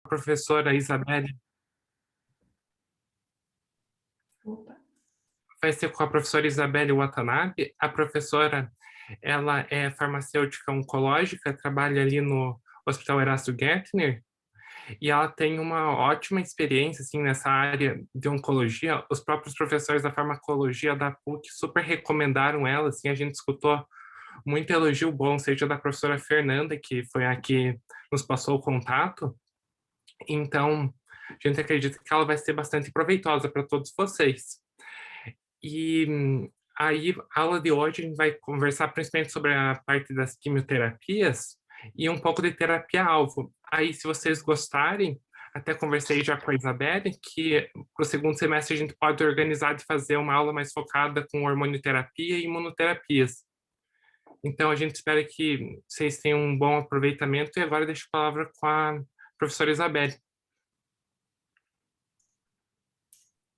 Professora Isabelle. Opa. Vai ser com a professora Isabelle Watanabe. A professora, ela é farmacêutica oncológica, trabalha ali no Hospital Erasto Gettner, e ela tem uma ótima experiência, assim, nessa área de oncologia. Os próprios professores da farmacologia da PUC super recomendaram ela, assim, a gente escutou muito elogio bom, seja da professora Fernanda, que foi a que nos passou o contato. Então, a gente acredita que ela vai ser bastante proveitosa para todos vocês. E aí, a aula de hoje, a gente vai conversar principalmente sobre a parte das quimioterapias e um pouco de terapia-alvo. Aí, se vocês gostarem, até conversei já com a Isabelle, que para o segundo semestre a gente pode organizar de fazer uma aula mais focada com hormonioterapia e imunoterapias. Então, a gente espera que vocês tenham um bom aproveitamento e agora deixo a palavra com a professora Isabelle.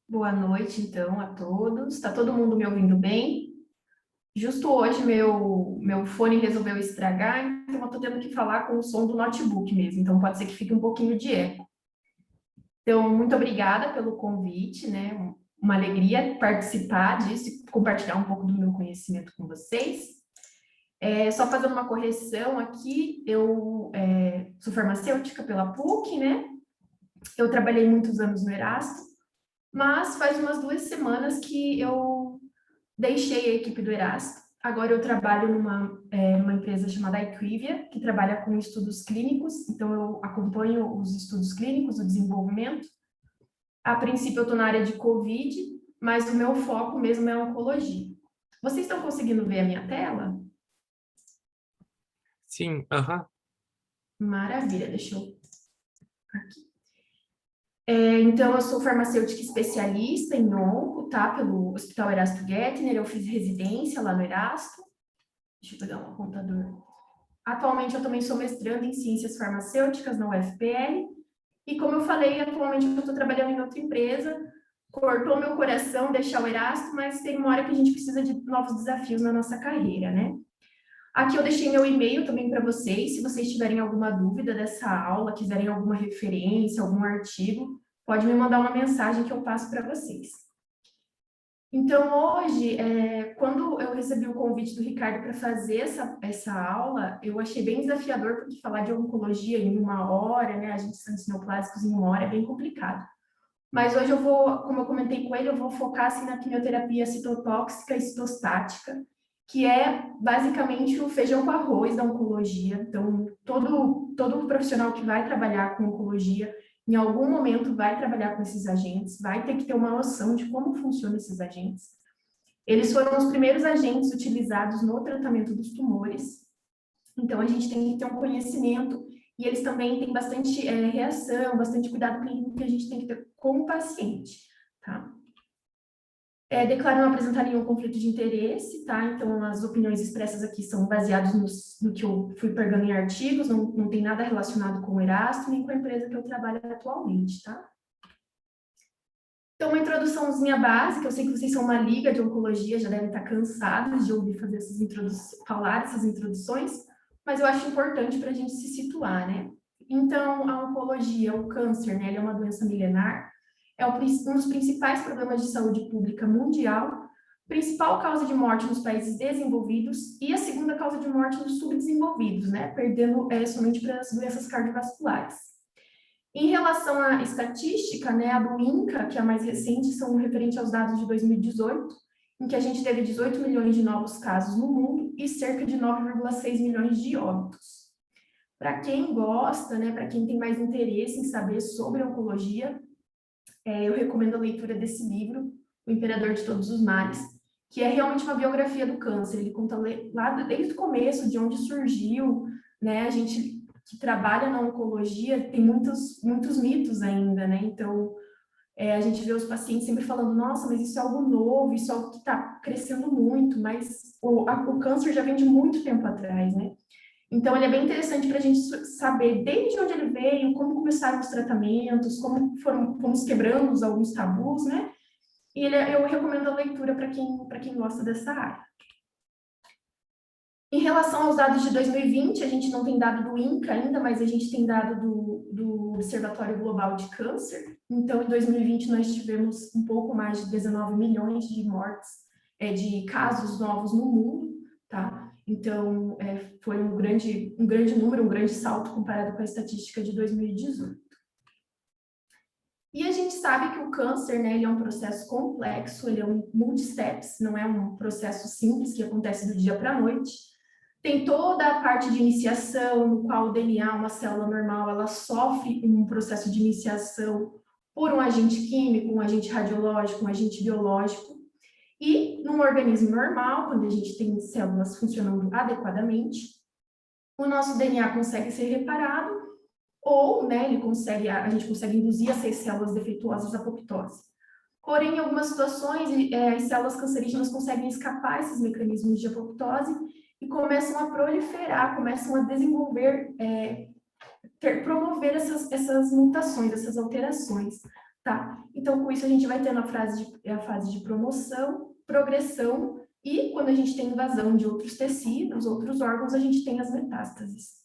Boa noite, então, a todos. Está todo mundo me ouvindo bem? Justo hoje meu fone resolveu estragar, então eu estou tendo que falar com o som do notebook mesmo, então pode ser que fique um pouquinho de eco. Então, muito obrigada pelo convite, né? Uma alegria participar disso e compartilhar um pouco do meu conhecimento com vocês. Só fazendo uma correção aqui, eu sou farmacêutica pela PUC, né? Eu trabalhei muitos anos no Erasto, mas faz umas 2 semanas que eu deixei a equipe do Erasto. Agora eu trabalho numa empresa chamada Iquivia, que trabalha com estudos clínicos, então eu acompanho os estudos clínicos, o desenvolvimento. A princípio eu estou na área de Covid, mas o meu foco mesmo é a oncologia. Vocês estão conseguindo ver a minha tela? Sim, aham. Maravilha, deixa eu... Aqui. Então, eu sou farmacêutica especialista em onco, tá? Pelo Hospital Erasto Gettner, eu fiz residência lá no Erasto. Deixa eu pegar um apontador. Atualmente, eu também sou mestranda em ciências farmacêuticas na UFPR. E como eu falei, atualmente eu estou trabalhando em outra empresa. Cortou meu coração deixar o Erasto, mas tem uma hora que a gente precisa de novos desafios na nossa carreira, né? Aqui eu deixei meu e-mail também para vocês, se vocês tiverem alguma dúvida dessa aula, quiserem alguma referência, algum artigo, pode me mandar uma mensagem que eu passo para vocês. Então, hoje, quando eu recebi o convite do Ricardo para fazer essa aula, eu achei bem desafiador, porque falar de oncologia em 1 hora, né, agentes antineoplásicos em 1 hora é bem complicado. Mas hoje eu vou, como eu comentei com ele, eu vou focar assim, na quimioterapia citotóxica e citostática, que é basicamente o feijão com arroz da oncologia. Então, todo profissional que vai trabalhar com oncologia, em algum momento vai trabalhar com esses agentes, vai ter que ter uma noção de como funcionam esses agentes. Eles foram os primeiros agentes utilizados no tratamento dos tumores, então a gente tem que ter um conhecimento, e eles também têm bastante reação, bastante cuidado clínico que a gente tem que ter com o paciente, tá? Declaro não apresentar nenhum conflito de interesse, tá? Então, as opiniões expressas aqui são baseadas no que eu fui pegando em artigos, não tem nada relacionado com o Erasto, nem com a empresa que eu trabalho atualmente, tá? Então, uma introduçãozinha básica, eu sei que vocês são uma liga de oncologia, já devem estar cansados de ouvir fazer falar essas introduções, mas eu acho importante para a gente se situar, né? Então, a oncologia, o câncer, né, ele é uma doença milenar, um dos principais problemas de saúde pública mundial, principal causa de morte nos países desenvolvidos e a segunda causa de morte nos subdesenvolvidos, né, perdendo somente para as doenças cardiovasculares. Em relação à estatística, né, a do INCA, que é a mais recente, são referente aos dados de 2018, em que a gente teve 18 milhões de novos casos no mundo e cerca de 9,6 milhões de óbitos. Para quem gosta, né, para quem tem mais interesse em saber sobre oncologia, eu recomendo a leitura desse livro, O Imperador de Todos os Males, que é realmente uma biografia do câncer. Ele conta lá desde o começo, de onde surgiu, né? A gente que trabalha na oncologia tem muitos mitos ainda, né? Então, a gente vê os pacientes sempre falando, nossa, mas isso é algo novo, isso é algo que está crescendo muito, mas o câncer já vem de muito tempo atrás, né? Então, ele é bem interessante para a gente saber desde onde ele veio, como começaram os tratamentos, como fomos quebrando alguns tabus, né? E eu recomendo a leitura para quem gosta dessa área. Em relação aos dados de 2020, a gente não tem dado do INCA ainda, mas a gente tem dado do Observatório Global de Câncer. Então, em 2020, nós tivemos um pouco mais de 19 milhões de mortes, de casos novos no mundo, tá? Então, foi um grande número, um grande salto comparado com a estatística de 2018. E a gente sabe que o câncer, né, ele é um processo complexo, ele é um multi-steps, não é um processo simples que acontece do dia para a noite. Tem toda a parte de iniciação, no qual o DNA, uma célula normal, ela sofre um processo de iniciação por um agente químico, um agente radiológico, um agente biológico. E num organismo normal, quando a gente tem células funcionando adequadamente, o nosso DNA consegue ser reparado, ou, né, a gente consegue induzir essas células defeituosas à apoptose. Porém, em algumas situações, as células cancerígenas conseguem escapar esses mecanismos de apoptose e começam a proliferar, começam a desenvolver, promover essas mutações, essas alterações, tá? Então, com isso, a gente vai ter a fase de promoção, progressão, e quando a gente tem invasão de outros tecidos, outros órgãos, a gente tem as metástases.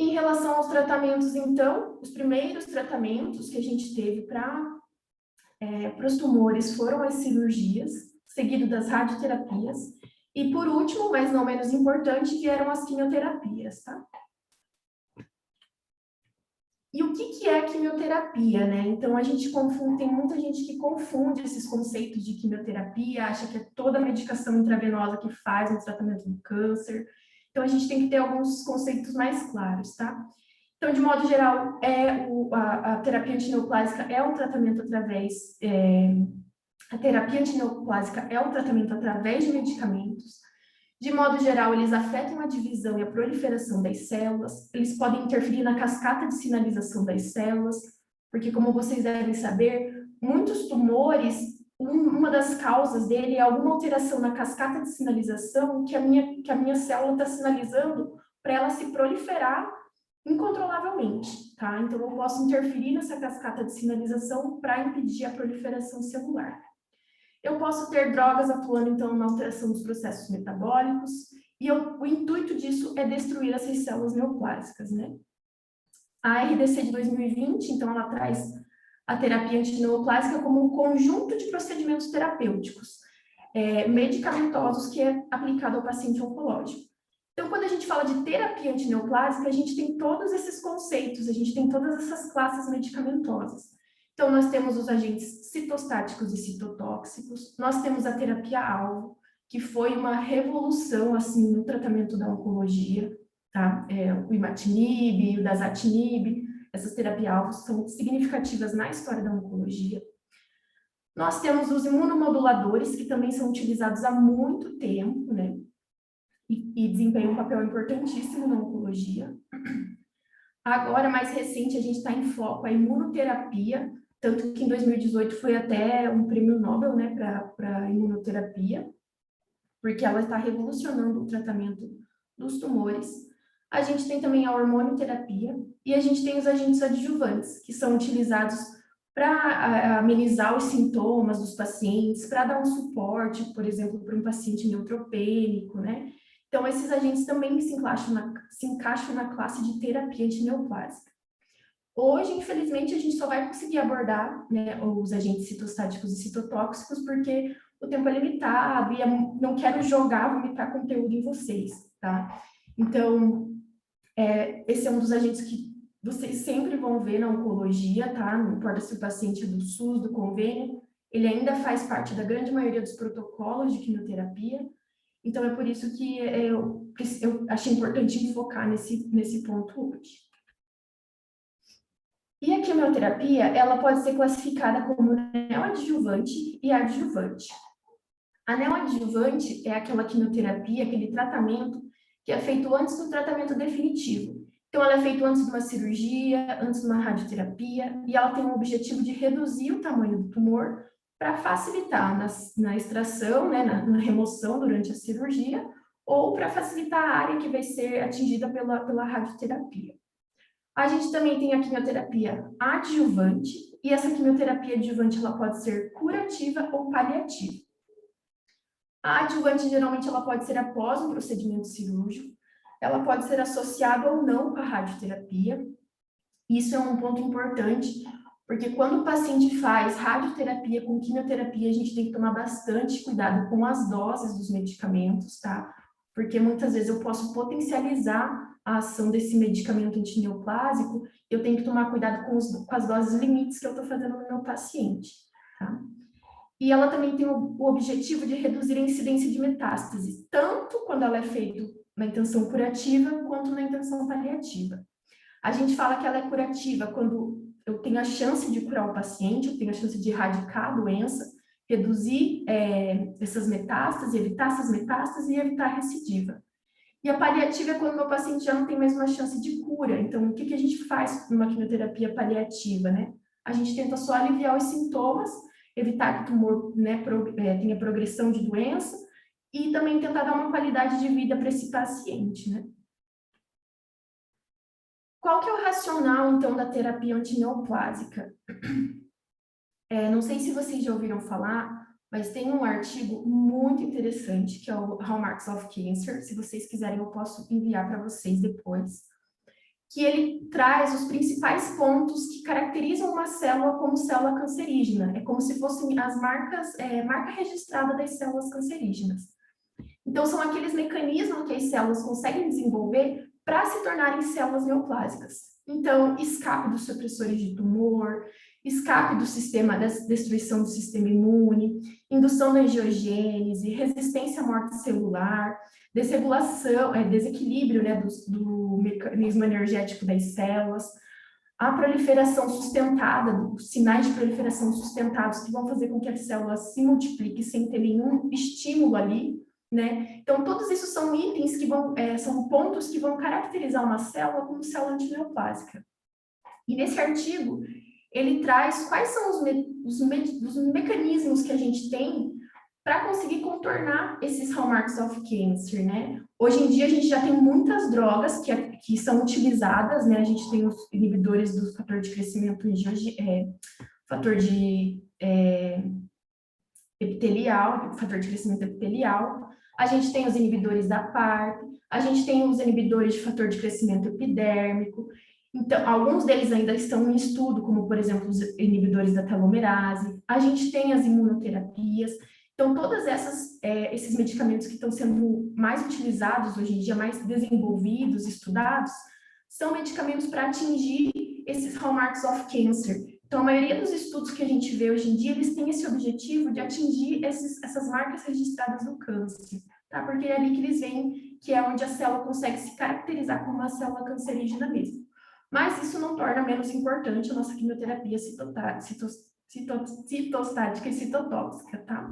Em relação aos tratamentos, então, os primeiros tratamentos que a gente teve para os tumores foram as cirurgias, seguido das radioterapias, e por último, mas não menos importante, vieram as quimioterapias, tá? E o que é a quimioterapia, né? Então, tem muita gente que confunde esses conceitos de quimioterapia, acha que é toda a medicação intravenosa que faz no tratamento do câncer. Então, a gente tem que ter alguns conceitos mais claros, tá? Então, de modo geral, a terapia antineoplásica é um tratamento a terapia antineoplásica é um tratamento através de medicamentos. De modo geral, eles afetam a divisão e a proliferação das células, eles podem interferir na cascata de sinalização das células, porque, como vocês devem saber, muitos tumores, uma das causas dele é alguma alteração na cascata de sinalização que a minha célula está sinalizando para ela se proliferar incontrolavelmente, tá? Então, eu posso interferir nessa cascata de sinalização para impedir a proliferação celular. Eu posso ter drogas atuando, então, na alteração dos processos metabólicos, e o intuito disso é destruir essas células neoplásicas, né? A RDC de 2020, então, ela traz a terapia antineoplásica como um conjunto de procedimentos terapêuticos, medicamentosos, que é aplicado ao paciente oncológico. Então, quando a gente fala de terapia antineoplásica, a gente tem todos esses conceitos, a gente tem todas essas classes medicamentosas. Então, nós temos os agentes citostáticos e citotóxicos, nós temos a terapia-alvo, que foi uma revolução, assim, no tratamento da oncologia, tá? O imatinib, o dasatinib, essas terapia-alvos são significativas na história da oncologia. Nós temos os imunomoduladores, que também são utilizados há muito tempo, né? E desempenham um papel importantíssimo na oncologia. Agora, mais recente, a gente está em foco a imunoterapia, tanto que em 2018 foi até um prêmio Nobel, né, para imunoterapia, porque ela está revolucionando o tratamento dos tumores. A gente tem também a hormonioterapia e a gente tem os agentes adjuvantes, que são utilizados para amenizar os sintomas dos pacientes, para dar um suporte, por exemplo, para um paciente neutropênico, né? Então, esses agentes também se encaixam na classe de terapia antineoplásica. Hoje, infelizmente, a gente só vai conseguir abordar, né, os agentes citostáticos e citotóxicos porque o tempo é limitado e não quero vomitar conteúdo em vocês, tá? Então, esse é um dos agentes que vocês sempre vão ver na oncologia, tá? Não importa se o paciente é do SUS, do convênio, ele ainda faz parte da grande maioria dos protocolos de quimioterapia. Então, é por isso que eu achei importante enfocar nesse ponto hoje. E a quimioterapia, ela pode ser classificada como neoadjuvante e adjuvante. A neoadjuvante é aquela quimioterapia, aquele tratamento que é feito antes do tratamento definitivo. Então, ela é feita antes de uma cirurgia, antes de uma radioterapia, e ela tem o objetivo de reduzir o tamanho do tumor para facilitar na extração, né, na remoção durante a cirurgia, ou para facilitar a área que vai ser atingida pela radioterapia. A gente também tem a quimioterapia adjuvante, e essa quimioterapia adjuvante ela pode ser curativa ou paliativa. A adjuvante, geralmente, ela pode ser após um procedimento cirúrgico. ela pode ser associada ou não com a radioterapia. Isso é um ponto importante, porque quando o paciente faz radioterapia com quimioterapia, a gente tem que tomar bastante cuidado com as doses dos medicamentos, tá? Porque muitas vezes eu posso potencializar a ação desse medicamento antineoplásico, eu tenho que tomar cuidado com as doses limites que eu estou fazendo no meu paciente, tá? E ela também tem o objetivo de reduzir a incidência de metástase, tanto quando ela é feita na intenção curativa, quanto na intenção paliativa. A gente fala que ela é curativa quando eu tenho a chance de curar o paciente, eu tenho a chance de erradicar a doença, reduzir essas metástases, evitar essas metástases e evitar a recidiva. E a paliativa é quando o meu paciente já não tem mais uma chance de cura. Então, o que a gente faz numa quimioterapia paliativa, né? A gente tenta só aliviar os sintomas, evitar que o tumor, né, tenha progressão de doença e também tentar dar uma qualidade de vida para esse paciente, né? Qual que é o racional, então, da terapia antineoplásica? Não sei se vocês já ouviram falar, mas tem um artigo muito interessante, que é o Hallmarks of Cancer. Se vocês quiserem, eu posso enviar para vocês depois. Que ele traz os principais pontos que caracterizam uma célula como célula cancerígena. É como se fossem as marca registrada das células cancerígenas. Então, são aqueles mecanismos que as células conseguem desenvolver para se tornarem células neoplásicas. Então, escape dos supressores de tumor, escape do sistema, da destruição do sistema imune, indução da angiogênese, resistência à morte celular, desregulação, desequilíbrio, né, do mecanismo energético das células, a proliferação sustentada, os sinais de proliferação sustentados que vão fazer com que a célula se multiplique sem ter nenhum estímulo ali, né? Então, todos isso são itens que são pontos que vão caracterizar uma célula como célula antineoplásica. E nesse artigo, ele traz quais são os mecanismos que a gente tem para conseguir contornar esses hallmarks of cancer, né? Hoje em dia, a gente já tem muitas drogas que são utilizadas, né? A gente tem os inibidores do fator de crescimento fator de epitelial, fator de crescimento epitelial, a gente tem os inibidores da PARP, a gente tem os inibidores de fator de crescimento epidérmico. Então, alguns deles ainda estão em estudo, como, por exemplo, os inibidores da telomerase. A gente tem as imunoterapias. Então, todos esses medicamentos que estão sendo mais utilizados hoje em dia, mais desenvolvidos, estudados, são medicamentos para atingir esses hallmarks of cancer. Então, a maioria dos estudos que a gente vê hoje em dia, eles têm esse objetivo de atingir essas marcas registradas do câncer, tá? Porque é ali que eles veem que é onde a célula consegue se caracterizar como uma célula cancerígena mesmo. Mas isso não torna menos importante a nossa quimioterapia citostática e citotóxica, tá?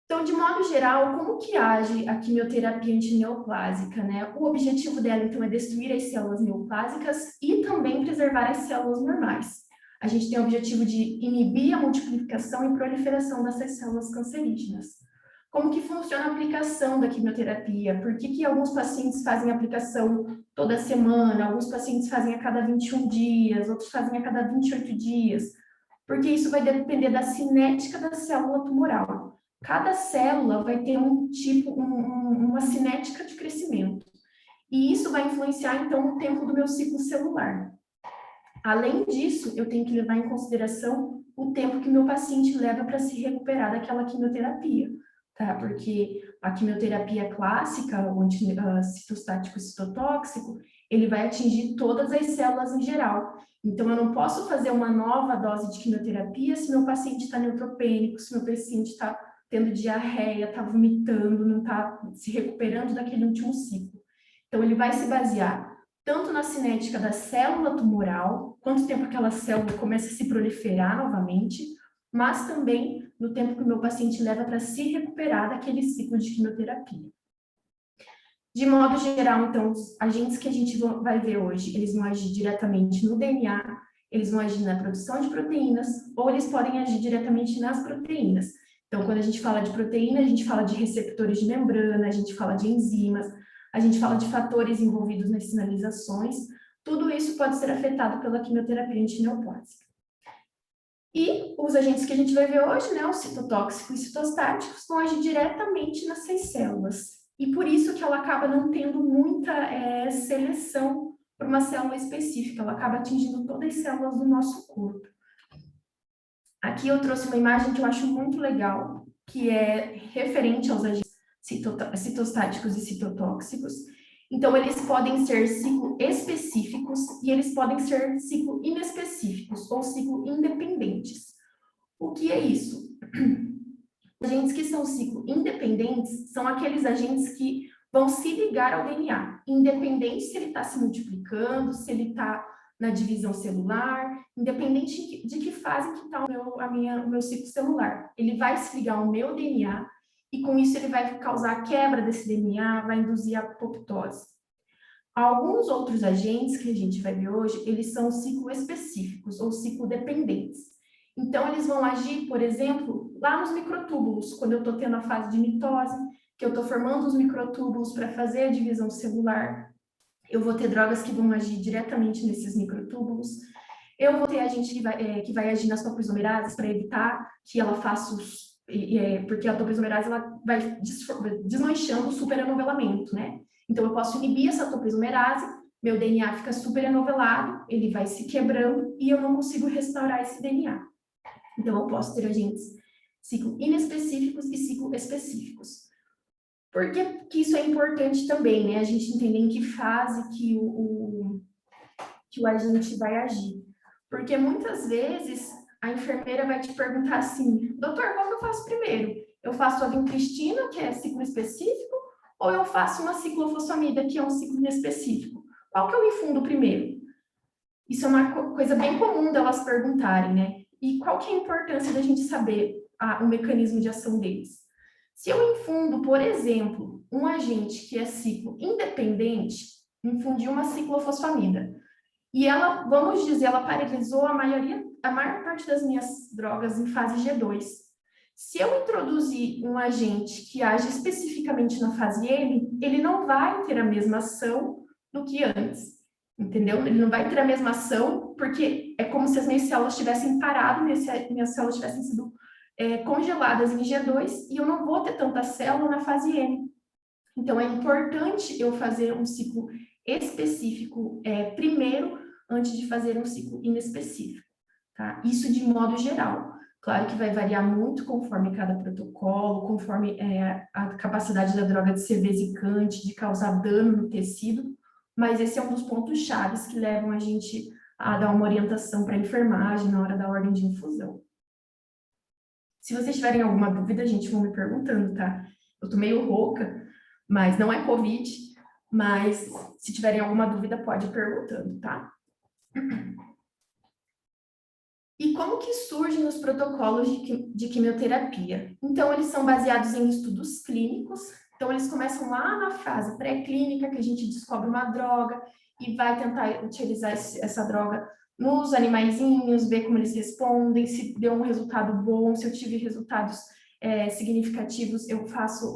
Então, de modo geral, como que age a quimioterapia antineoplásica, né? O objetivo dela, então, é destruir as células neoplásicas e também preservar as células normais. A gente tem o objetivo de inibir a multiplicação e proliferação dessas células cancerígenas. Como que funciona a aplicação da quimioterapia? Por que alguns pacientes fazem aplicação toda semana, alguns pacientes fazem a cada 21 dias, outros fazem a cada 28 dias? Porque isso vai depender da cinética da célula tumoral. Cada célula vai ter uma cinética de crescimento. E isso vai influenciar, então, o tempo do meu ciclo celular. Além disso, eu tenho que levar em consideração o tempo que meu paciente leva para se recuperar daquela quimioterapia, tá? Porque a quimioterapia clássica, o citostático e citotóxico, ele vai atingir todas as células em geral. Então, eu não posso fazer uma nova dose de quimioterapia se meu paciente está neutropênico, se meu paciente está tendo diarreia, está vomitando, não está se recuperando daquele último ciclo. Então, ele vai se basear tanto na cinética da célula tumoral, quanto tempo aquela célula começa a se proliferar novamente, mas também no tempo que o meu paciente leva para se recuperar daquele ciclo de quimioterapia. De modo geral, então, os agentes que a gente vai ver hoje, eles vão agir diretamente no DNA, eles vão agir na produção de proteínas, ou eles podem agir diretamente nas proteínas. Então, quando a gente fala de proteína, a gente fala de receptores de membrana, a gente fala de enzimas, a gente fala de fatores envolvidos nas sinalizações, tudo isso pode ser afetado pela quimioterapia antineoplásica. E os agentes que a gente vai ver hoje, né, os citotóxicos e citostáticos, vão agir diretamente nessas células. e por isso que ela acaba não tendo muita seleção para uma célula específica, ela acaba atingindo todas as células do nosso corpo. Aqui eu trouxe uma imagem que eu acho muito legal, que é referente aos agentes citostáticos e citotóxicos. Então, eles podem ser ciclo-específicos e eles podem ser ciclo-inespecíficos ou ciclo-independentes. O que é isso? Agentes que são ciclo-independentes são aqueles agentes que vão se ligar ao DNA, independente se ele está se multiplicando, se ele está na divisão celular, independente de que fase que está o meu ciclo celular. Ele vai se ligar ao meu DNA e com isso ele vai causar a quebra desse DNA, vai induzir a apoptose. Alguns outros agentes que a gente vai ver hoje, eles são ciclo-específicos ou ciclo-dependentes. Então, eles vão agir, por exemplo, lá nos microtúbulos, quando eu estou tendo a fase de mitose, que eu estou formando os microtúbulos para fazer a divisão celular, eu vou ter drogas que vão agir diretamente nesses microtúbulos. Eu vou ter agente que vai agir nas topoisomerases para evitar que ela faça porque a topoisomerase ela vai desmanchando o superanovelamento, né? Então, eu posso inibir essa topoisomerase, meu DNA fica superanovelado, ele vai se quebrando e eu não consigo restaurar esse DNA. Então, eu posso ter agentes ciclo-inespecíficos e ciclo-específicos. Por que isso é importante também, né? A gente entender em que fase que o agente vai agir. Porque muitas vezes a enfermeira vai te perguntar assim, doutor, qual que eu faço primeiro? Eu faço a vincristina, que é ciclo específico, ou eu faço uma ciclofosfamida, que é um ciclo inespecífico? Qual que eu infundo primeiro? Isso é uma coisa bem comum delas perguntarem, né? E qual que é a importância da gente saber o mecanismo de ação deles? Se eu infundo, por exemplo, um agente que é ciclo independente, infundir uma ciclofosfamida, e ela, vamos dizer, ela paralisou a maior parte das minhas drogas em fase G2. Se eu introduzir um agente que age especificamente na fase M, ele não vai ter a mesma ação do que antes, entendeu? Ele não vai ter a mesma ação, porque é como se as minhas células tivessem parado, minhas células tivessem sido congeladas em G2, e eu não vou ter tanta célula na fase M. Então, é importante eu fazer um ciclo específico primeiro, antes de fazer um ciclo inespecífico, tá? Isso de modo geral. Claro que vai variar muito conforme cada protocolo, conforme a capacidade da droga de ser vesicante, de causar dano no tecido, mas esse é um dos pontos chaves que levam a gente a dar uma orientação para a enfermagem na hora da ordem de infusão. Se vocês tiverem alguma dúvida, gente, vão me perguntando, tá? Eu tô meio rouca, mas não é Covid, mas se tiverem alguma dúvida, pode ir perguntando, tá? E como que surgem os protocolos de quimioterapia? Então, eles são baseados em estudos clínicos, então eles começam lá na fase pré-clínica, que a gente descobre uma droga e vai tentar utilizar essa droga nos animaizinhos, ver como eles respondem, se deu um resultado bom, se eu tive resultados significativos,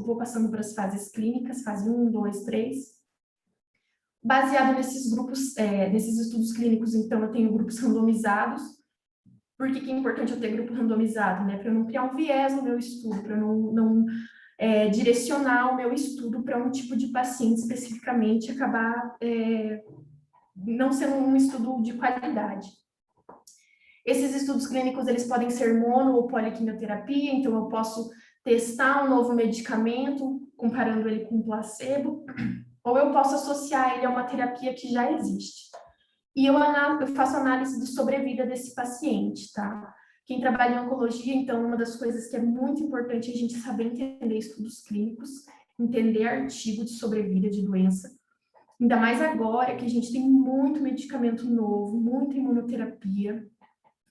vou passando para as fases clínicas, fase 1, 2, 3. Baseado nesses grupos, nesses estudos clínicos, então, eu tenho grupos randomizados. Por que é importante eu ter grupo randomizado, né? Para eu não criar um viés no meu estudo, para eu não direcionar o meu estudo para um tipo de paciente especificamente, acabar não sendo um estudo de qualidade. Esses estudos clínicos, eles podem ser mono ou poliquimioterapia, então eu posso testar um novo medicamento, comparando ele com um placebo, ou eu posso associar ele a uma terapia que já existe. E eu faço análise de sobrevida desse paciente, tá? Quem trabalha em oncologia, então, uma das coisas que é muito importante é a gente saber entender estudos clínicos, entender artigo de sobrevida de doença. Ainda mais agora que a gente tem muito medicamento novo, muita imunoterapia.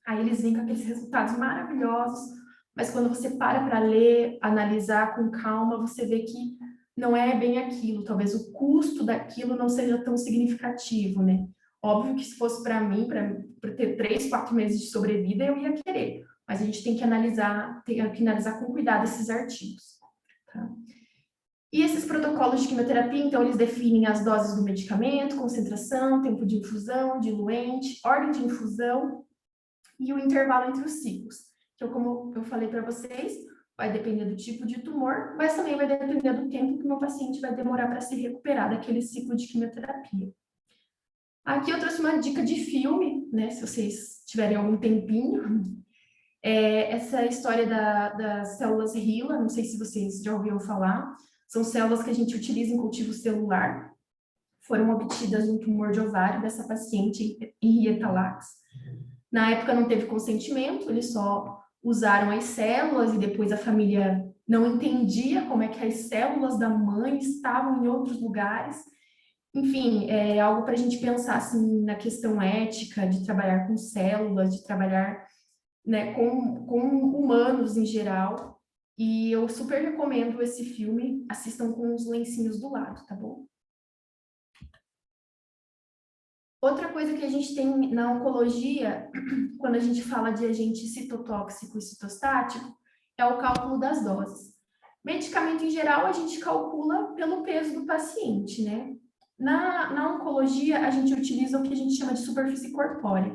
Aí eles vêm com aqueles resultados maravilhosos, mas quando você para ler, analisar com calma, você vê que não é bem aquilo. Talvez o custo daquilo não seja tão significativo, né? Óbvio que se fosse para mim, para ter 3, 4 meses de sobrevida, eu ia querer. Mas a gente tem que analisar com cuidado esses artigos. Tá? E esses protocolos de quimioterapia, então, eles definem as doses do medicamento, concentração, tempo de infusão, diluente, ordem de infusão e o intervalo entre os ciclos. Então, como eu falei para vocês, vai depender do tipo de tumor, mas também vai depender do tempo que o meu paciente vai demorar para se recuperar daquele ciclo de quimioterapia. Aqui eu trouxe uma dica de filme, né, se vocês tiverem algum tempinho. Essa história das células HeLa, não sei se vocês já ouviram falar, são células que a gente utiliza em cultivo celular, foram obtidas no tumor de ovário dessa paciente, Henrietta Lacks. Na época não teve consentimento, eles só usaram as células e depois a família não entendia como é que as células da mãe estavam em outros lugares. Enfim, é algo para a gente pensar assim, na questão ética de trabalhar com células, de trabalhar, né, com humanos em geral. E eu super recomendo esse filme, assistam com os lencinhos do lado, tá bom? Outra coisa que a gente tem na oncologia, quando a gente fala de agente citotóxico e citostático, é o cálculo das doses. Medicamento em geral, a gente calcula pelo peso do paciente, né? Na oncologia, a gente utiliza o que a gente chama de superfície corpórea.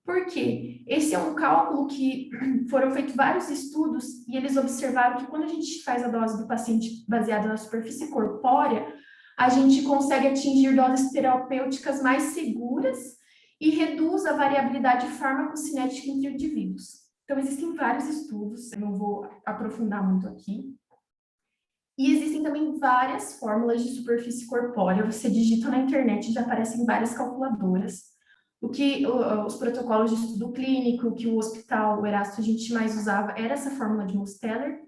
Por quê? Esse é um cálculo que foram feitos vários estudos e eles observaram que quando a gente faz a dose do paciente baseada na superfície corpórea, a gente consegue atingir doses terapêuticas mais seguras e reduz a variabilidade farmacocinética entre indivíduos. Então, existem vários estudos, eu não vou aprofundar muito aqui. E existem também várias fórmulas de superfície corpórea. Você digita na internet e já aparecem várias calculadoras. Os protocolos de estudo clínico que o hospital, o Erasto, a gente mais usava era essa fórmula de Mosteller,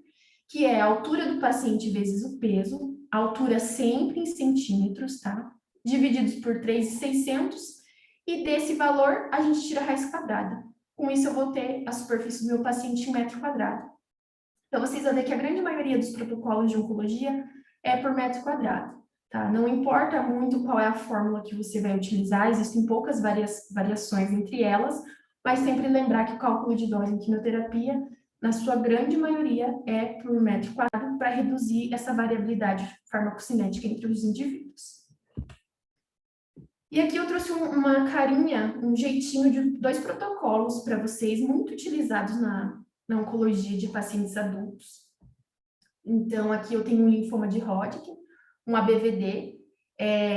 que é a altura do paciente vezes o peso, a altura sempre em centímetros, tá? Divididos por 3.600, e desse valor a gente tira a raiz quadrada. Com isso eu vou ter a superfície do meu paciente em metro quadrado. Então vocês vão ver que a grande maioria dos protocolos de oncologia é por metro quadrado. Tá? Não importa muito qual é a fórmula que você vai utilizar, existem poucas variações entre elas, mas sempre lembrar que o cálculo de dose em quimioterapia, na sua grande maioria, é por metro quadrado para reduzir essa variabilidade farmacocinética entre os indivíduos. E aqui eu trouxe uma carinha, um jeitinho de 2 protocolos para vocês, muito utilizados na oncologia de pacientes adultos. Então, aqui eu tenho um linfoma de Hodgkin, um ABVD.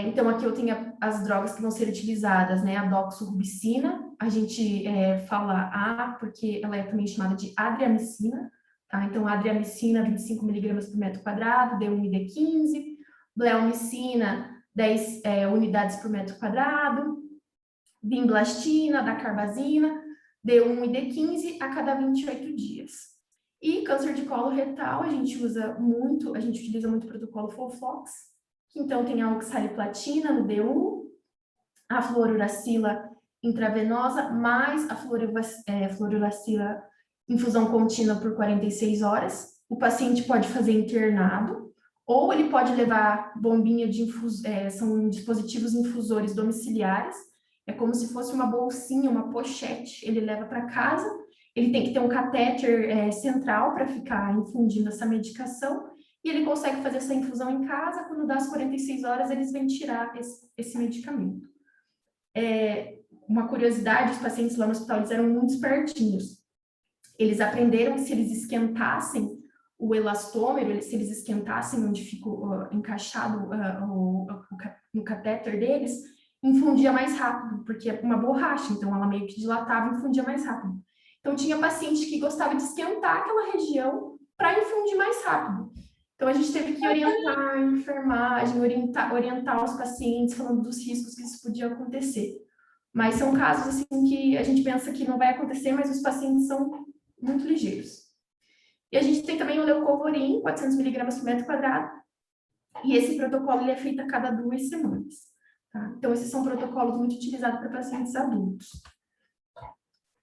Então, aqui eu tenho as drogas que vão ser utilizadas, né? A doxorubicina, a gente fala A, porque ela é também chamada de adriamicina, tá? Então, adriamicina, 25 mg por metro quadrado, D1 e D15, bleomicina, 10 unidades por metro quadrado, vinblastina, dacarbazina, D1 e D15 a cada 28 dias. E câncer de colo retal, a gente utiliza muito o protocolo FOLFOX, que então tem a oxaliplatina no D1, a fluorouracila intravenosa, mais a fluorouracila infusão contínua por 46 horas. O paciente pode fazer internado, ou ele pode levar bombinha de são dispositivos infusores domiciliares, é como se fosse uma bolsinha, uma pochete, ele leva para casa, ele tem que ter um catéter central para ficar infundindo essa medicação, e ele consegue fazer essa infusão em casa, quando dá as 46 horas, eles vêm tirar esse medicamento. Uma curiosidade, os pacientes lá no hospital, eles eram muito espertinhos. Eles aprenderam que se eles esquentassem o elastômero, se eles esquentassem onde fica encaixado no catéter deles, infundia mais rápido, porque é uma borracha, então ela meio que dilatava e infundia mais rápido. Então tinha paciente que gostava de esquentar aquela região para infundir mais rápido. Então a gente teve que orientar a enfermagem, orientar os pacientes, falando dos riscos que isso podia acontecer. Mas são casos assim que a gente pensa que não vai acontecer, mas os pacientes são muito ligeiros. E a gente tem também o leucovorin, 400 mg por metro quadrado, e esse protocolo ele é feito a cada 2 semanas. Tá? Então, esses são protocolos muito utilizados para pacientes adultos.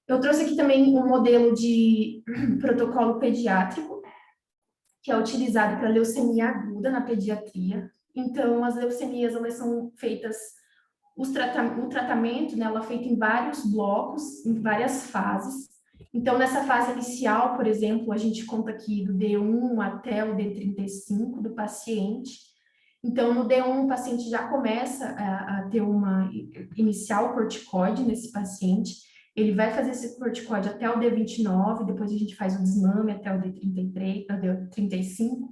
Eu trouxe aqui também um modelo de protocolo pediátrico, que é utilizado para leucemia aguda na pediatria. Então, as leucemias, elas são feitas, o tratamento, né, ela é feito em vários blocos, em várias fases. Então, nessa fase inicial, por exemplo, a gente conta aqui do D1 até o D35 do paciente. Então, no D1, o paciente já começa a ter uma inicial corticoide nesse paciente. Ele vai fazer esse corticóide até o D29, depois a gente faz o desmame até o D33, o D35.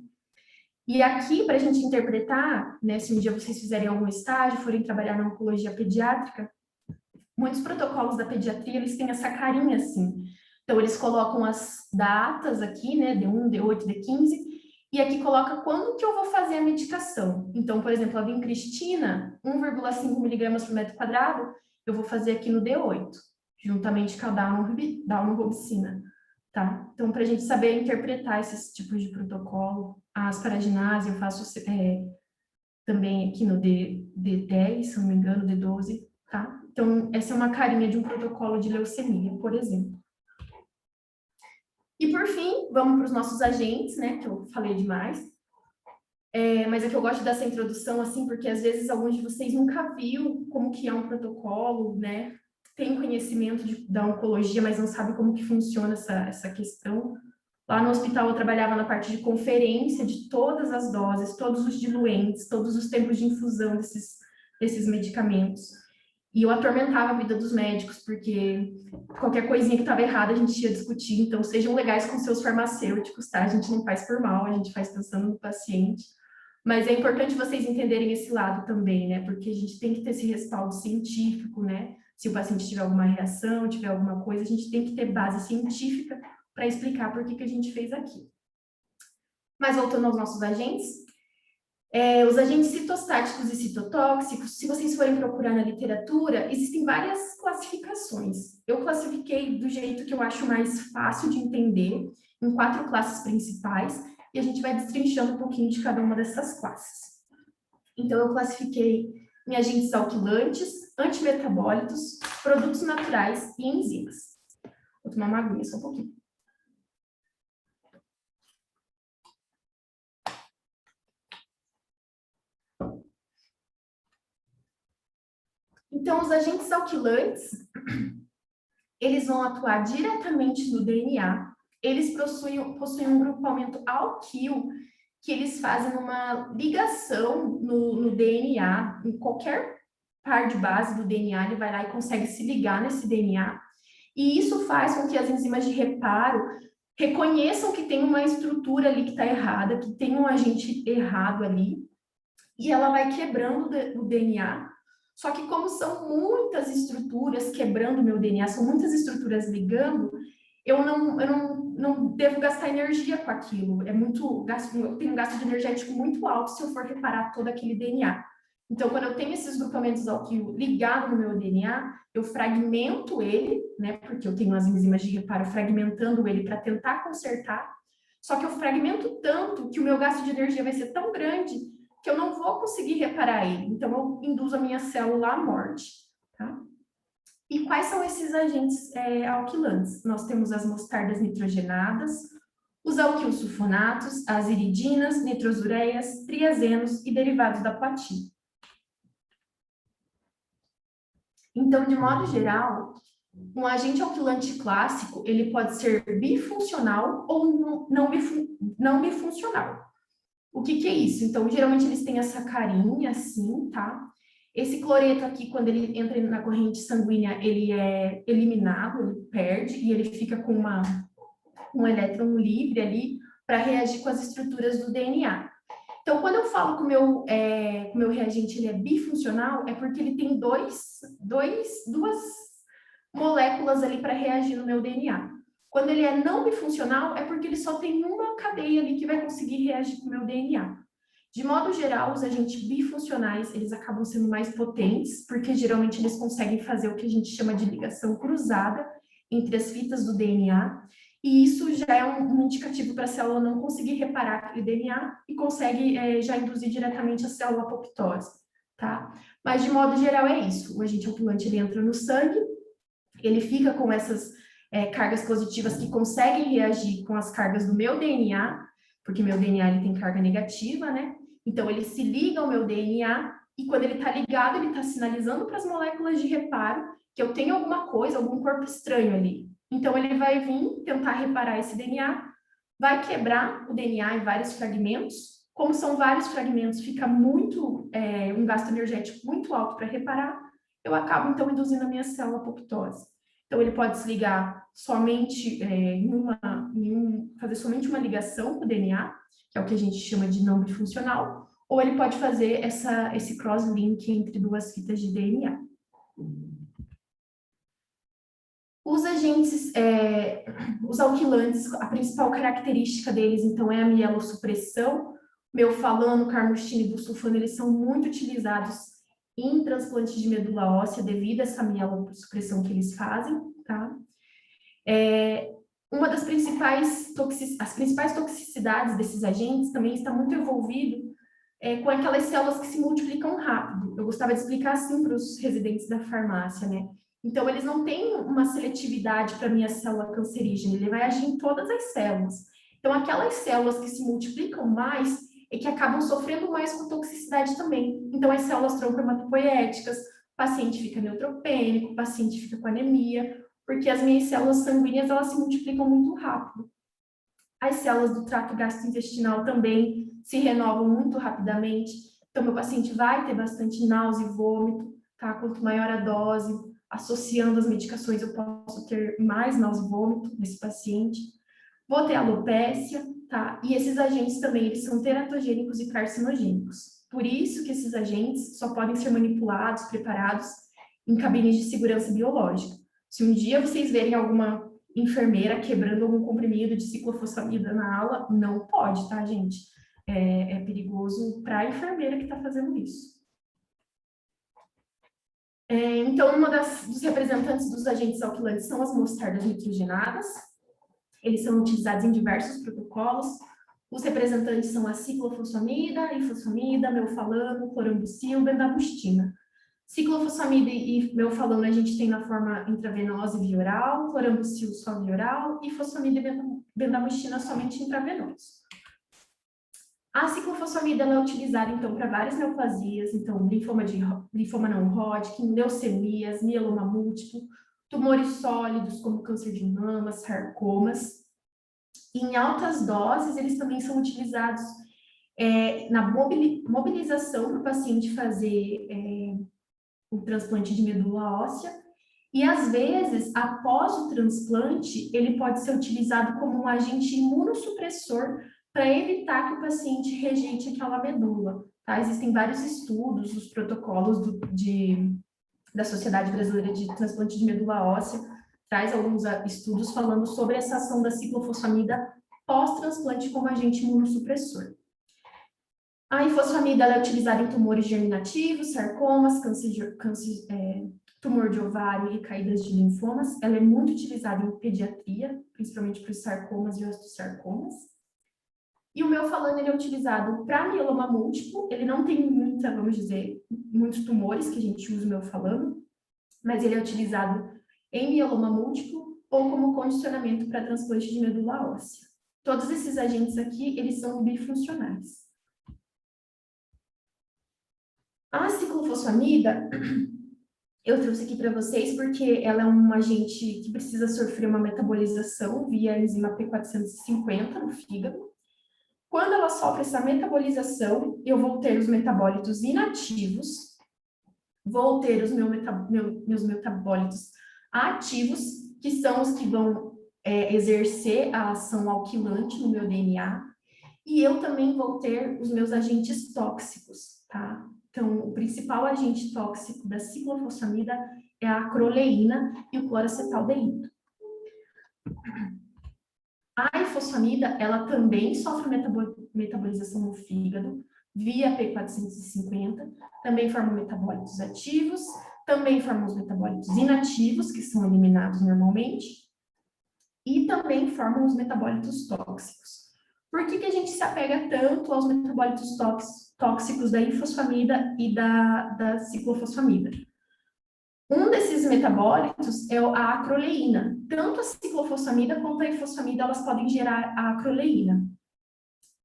E aqui, para a gente interpretar, né, se um dia vocês fizerem algum estágio, forem trabalhar na oncologia pediátrica, muitos protocolos da pediatria, eles têm essa carinha assim. Então, eles colocam as datas aqui, né, D1, D8, D15, e aqui coloca quando que eu vou fazer a medicação. Então, por exemplo, a vincristina, 1,5 miligramas por metro quadrado, eu vou fazer aqui no D8, juntamente com a daunorubicina, tá? Então, para a gente saber interpretar esses tipos de protocolo, a asparaginase eu faço também aqui no D10, se não me engano, D12, tá? Então, essa é uma carinha de um protocolo de leucemia, por exemplo. E, por fim, vamos para os nossos agentes, né, que eu falei demais. Mas é que eu gosto dessa introdução, assim, porque às vezes alguns de vocês nunca viu como que é um protocolo, né? Tem conhecimento da oncologia, mas não sabe como que funciona essa questão. Lá no hospital eu trabalhava na parte de conferência de todas as doses, todos os diluentes, todos os tempos de infusão desses medicamentos. E eu atormentava a vida dos médicos, porque qualquer coisinha que estava errada a gente ia discutir. Então, sejam legais com seus farmacêuticos, tá? A gente não faz por mal, a gente faz pensando no paciente. Mas é importante vocês entenderem esse lado também, né? Porque a gente tem que ter esse respaldo científico, né? Se o paciente tiver alguma reação, tiver alguma coisa, a gente tem que ter base científica para explicar por que a gente fez aqui. Mas voltando aos nossos agentes, os agentes citostáticos e citotóxicos, se vocês forem procurar na literatura, existem várias classificações. Eu classifiquei do jeito que eu acho mais fácil de entender, em 4 classes principais, e a gente vai destrinchando um pouquinho de cada uma dessas classes. Então, eu classifiquei em agentes alquilantes, antimetabólitos, produtos naturais e enzimas. Vou tomar uma aguinha só um pouquinho. Então, os agentes alquilantes, eles vão atuar diretamente no DNA, eles possuem um grupamento alquil, que eles fazem uma ligação no DNA, em qualquer par de base do DNA, ele vai lá e consegue se ligar nesse DNA, e isso faz com que as enzimas de reparo reconheçam que tem uma estrutura ali que está errada, que tem um agente errado ali, e ela vai quebrando o DNA. Só que como são muitas estruturas quebrando o meu DNA, são muitas estruturas ligando, eu não devo gastar energia com aquilo. Eu tenho um gasto de energético muito alto se eu for reparar todo aquele DNA. Então, quando eu tenho esses grupamentos alquil ligados no meu DNA, eu fragmento ele, né? Porque eu tenho as enzimas de reparo fragmentando ele para tentar consertar. Só que eu fragmento tanto que o meu gasto de energia vai ser tão grande que eu não vou conseguir reparar ele. Então, eu induzo a minha célula à morte, tá? E quais são esses agentes alquilantes? Nós temos as mostardas nitrogenadas, os alquilsulfonatos, as iridinas, nitrosureias, triazenos e derivados da platina. Então, de modo geral, um agente alquilante clássico, ele pode ser bifuncional ou não bifuncional. O que é isso? Então, geralmente eles têm essa carinha assim, tá? Esse cloreto aqui, quando ele entra na corrente sanguínea, ele é eliminado, ele perde, e ele fica com um elétron livre ali para reagir com as estruturas do DNA. Então, quando eu falo que o meu reagente ele é bifuncional, é porque ele tem duas moléculas ali para reagir no meu DNA. Quando ele é não bifuncional, é porque ele só tem uma cadeia ali que vai conseguir reagir com o meu DNA. De modo geral, os agentes bifuncionais, eles acabam sendo mais potentes, porque geralmente eles conseguem fazer o que a gente chama de ligação cruzada entre as fitas do DNA, e isso já é um indicativo para a célula não conseguir reparar aquele DNA e consegue já induzir diretamente a célula à apoptose, tá? Mas, de modo geral, é isso. O agente alquilante, ele entra no sangue, ele fica com essas cargas positivas que conseguem reagir com as cargas do meu DNA, porque meu DNA ele tem carga negativa, né? Então, ele se liga ao meu DNA e quando ele está ligado, ele está sinalizando para as moléculas de reparo que eu tenho alguma coisa, algum corpo estranho ali. Então, ele vai vir tentar reparar esse DNA, vai quebrar o DNA em vários fragmentos. Como são vários fragmentos, fica um gasto energético muito alto para reparar. Eu acabo, então, induzindo a minha célula apoptose. Então, ele pode se ligar somente fazer somente uma ligação com o DNA, que é o que a gente chama de não bifuncional, ou ele pode fazer esse cross-link entre duas fitas de DNA. Os agentes, os alquilantes, a principal característica deles, então, é a mielossupressão. Melfalano, carmostina e busulfano, eles são muito utilizados em transplante de medula óssea devido a essa mielossupressão que eles fazem, tá? Uma das principais toxicidades desses agentes também está muito envolvido com aquelas células que se multiplicam rápido. Eu gostava de explicar assim para os residentes da farmácia, né? Então, eles não têm uma seletividade para a minha célula cancerígena, ele vai agir em todas as células. Então, aquelas células que se multiplicam mais é que acabam sofrendo mais com toxicidade também. Então, as células trombomatopoéticas, o paciente fica neutropênico, o paciente fica com anemia, porque as minhas células sanguíneas, elas se multiplicam muito rápido. As células do trato gastrointestinal também se renovam muito rapidamente. Então, meu paciente vai ter bastante náusea e vômito, tá? Quanto maior a dose, associando as medicações, eu posso ter mais náusea e vômito nesse paciente. Vou ter alopécia, tá? E esses agentes também, eles são teratogênicos e carcinogênicos. Por isso que esses agentes só podem ser manipulados, preparados em cabines de segurança biológica. Se um dia vocês verem alguma enfermeira quebrando algum comprimido de ciclofosfamida na ala, não pode, tá, gente? É perigoso para a enfermeira que está fazendo isso. Então, dos representantes dos agentes alquilantes são as mostardas nitrogenadas. Eles são utilizados em diversos protocolos. Os representantes são a ciclofosfamida, ifosfamida, melfalano, clorambucil, bendamustina. Ciclofosfamida e melfalano a gente tem na forma intravenosa e via oral, clorambucil só via oral, e fosfamida e bendamustina somente intravenoso. A ciclofosfamida ela é utilizada, então, para várias neoplasias, então, linfoma não Hodgkin, leucemias, mieloma múltiplo, tumores sólidos, como câncer de mama, sarcomas. E em altas doses, eles também são utilizados na mobilização para o paciente fazer o transplante de medula óssea. E, às vezes, após o transplante, ele pode ser utilizado como um agente imunossupressor para evitar que o paciente rejeite aquela medula. Tá? Existem vários estudos, os protocolos da Sociedade Brasileira de Transplante de Medula Óssea, traz alguns estudos falando sobre essa ação da ciclofosfamida pós-transplante como agente imunossupressor. A ifosfamida ela é utilizada em tumores germinativos, sarcomas, tumor de ovário e caídas de linfomas. Ela é muito utilizada em pediatria, principalmente para os sarcomas e osteosarcomas. E o melfalano ele é utilizado para mieloma múltiplo. Ele não tem muitos tumores que a gente usa o melfalano, mas ele é utilizado em mieloma múltiplo ou como condicionamento para transplante de medula óssea. Todos esses agentes aqui, eles são bifuncionais. A ciclofosfamida, eu trouxe aqui para vocês porque ela é um agente que precisa sofrer uma metabolização via enzima P450 no fígado. Quando ela sofre essa metabolização, eu vou ter os metabólitos inativos, vou ter os meus metabólitos ativos, que são os que vão exercer a ação alquilante no meu DNA, e eu também vou ter os meus agentes tóxicos, tá? Então, o principal agente tóxico da ciclofosfamida é a acroleína e o cloracetaldeído. A ifosfamida, ela também sofre metabolização no fígado, via P450, também forma metabólitos ativos, também forma os metabólitos inativos, que são eliminados normalmente, e também formam os metabólitos tóxicos. Por que a gente se apega tanto aos metabólitos tóxicos da ifosfamida e da ciclofosfamida? Um desses metabólitos é a acroleína. Tanto a ciclofosfamida quanto a ifosfamida, elas podem gerar a acroleína.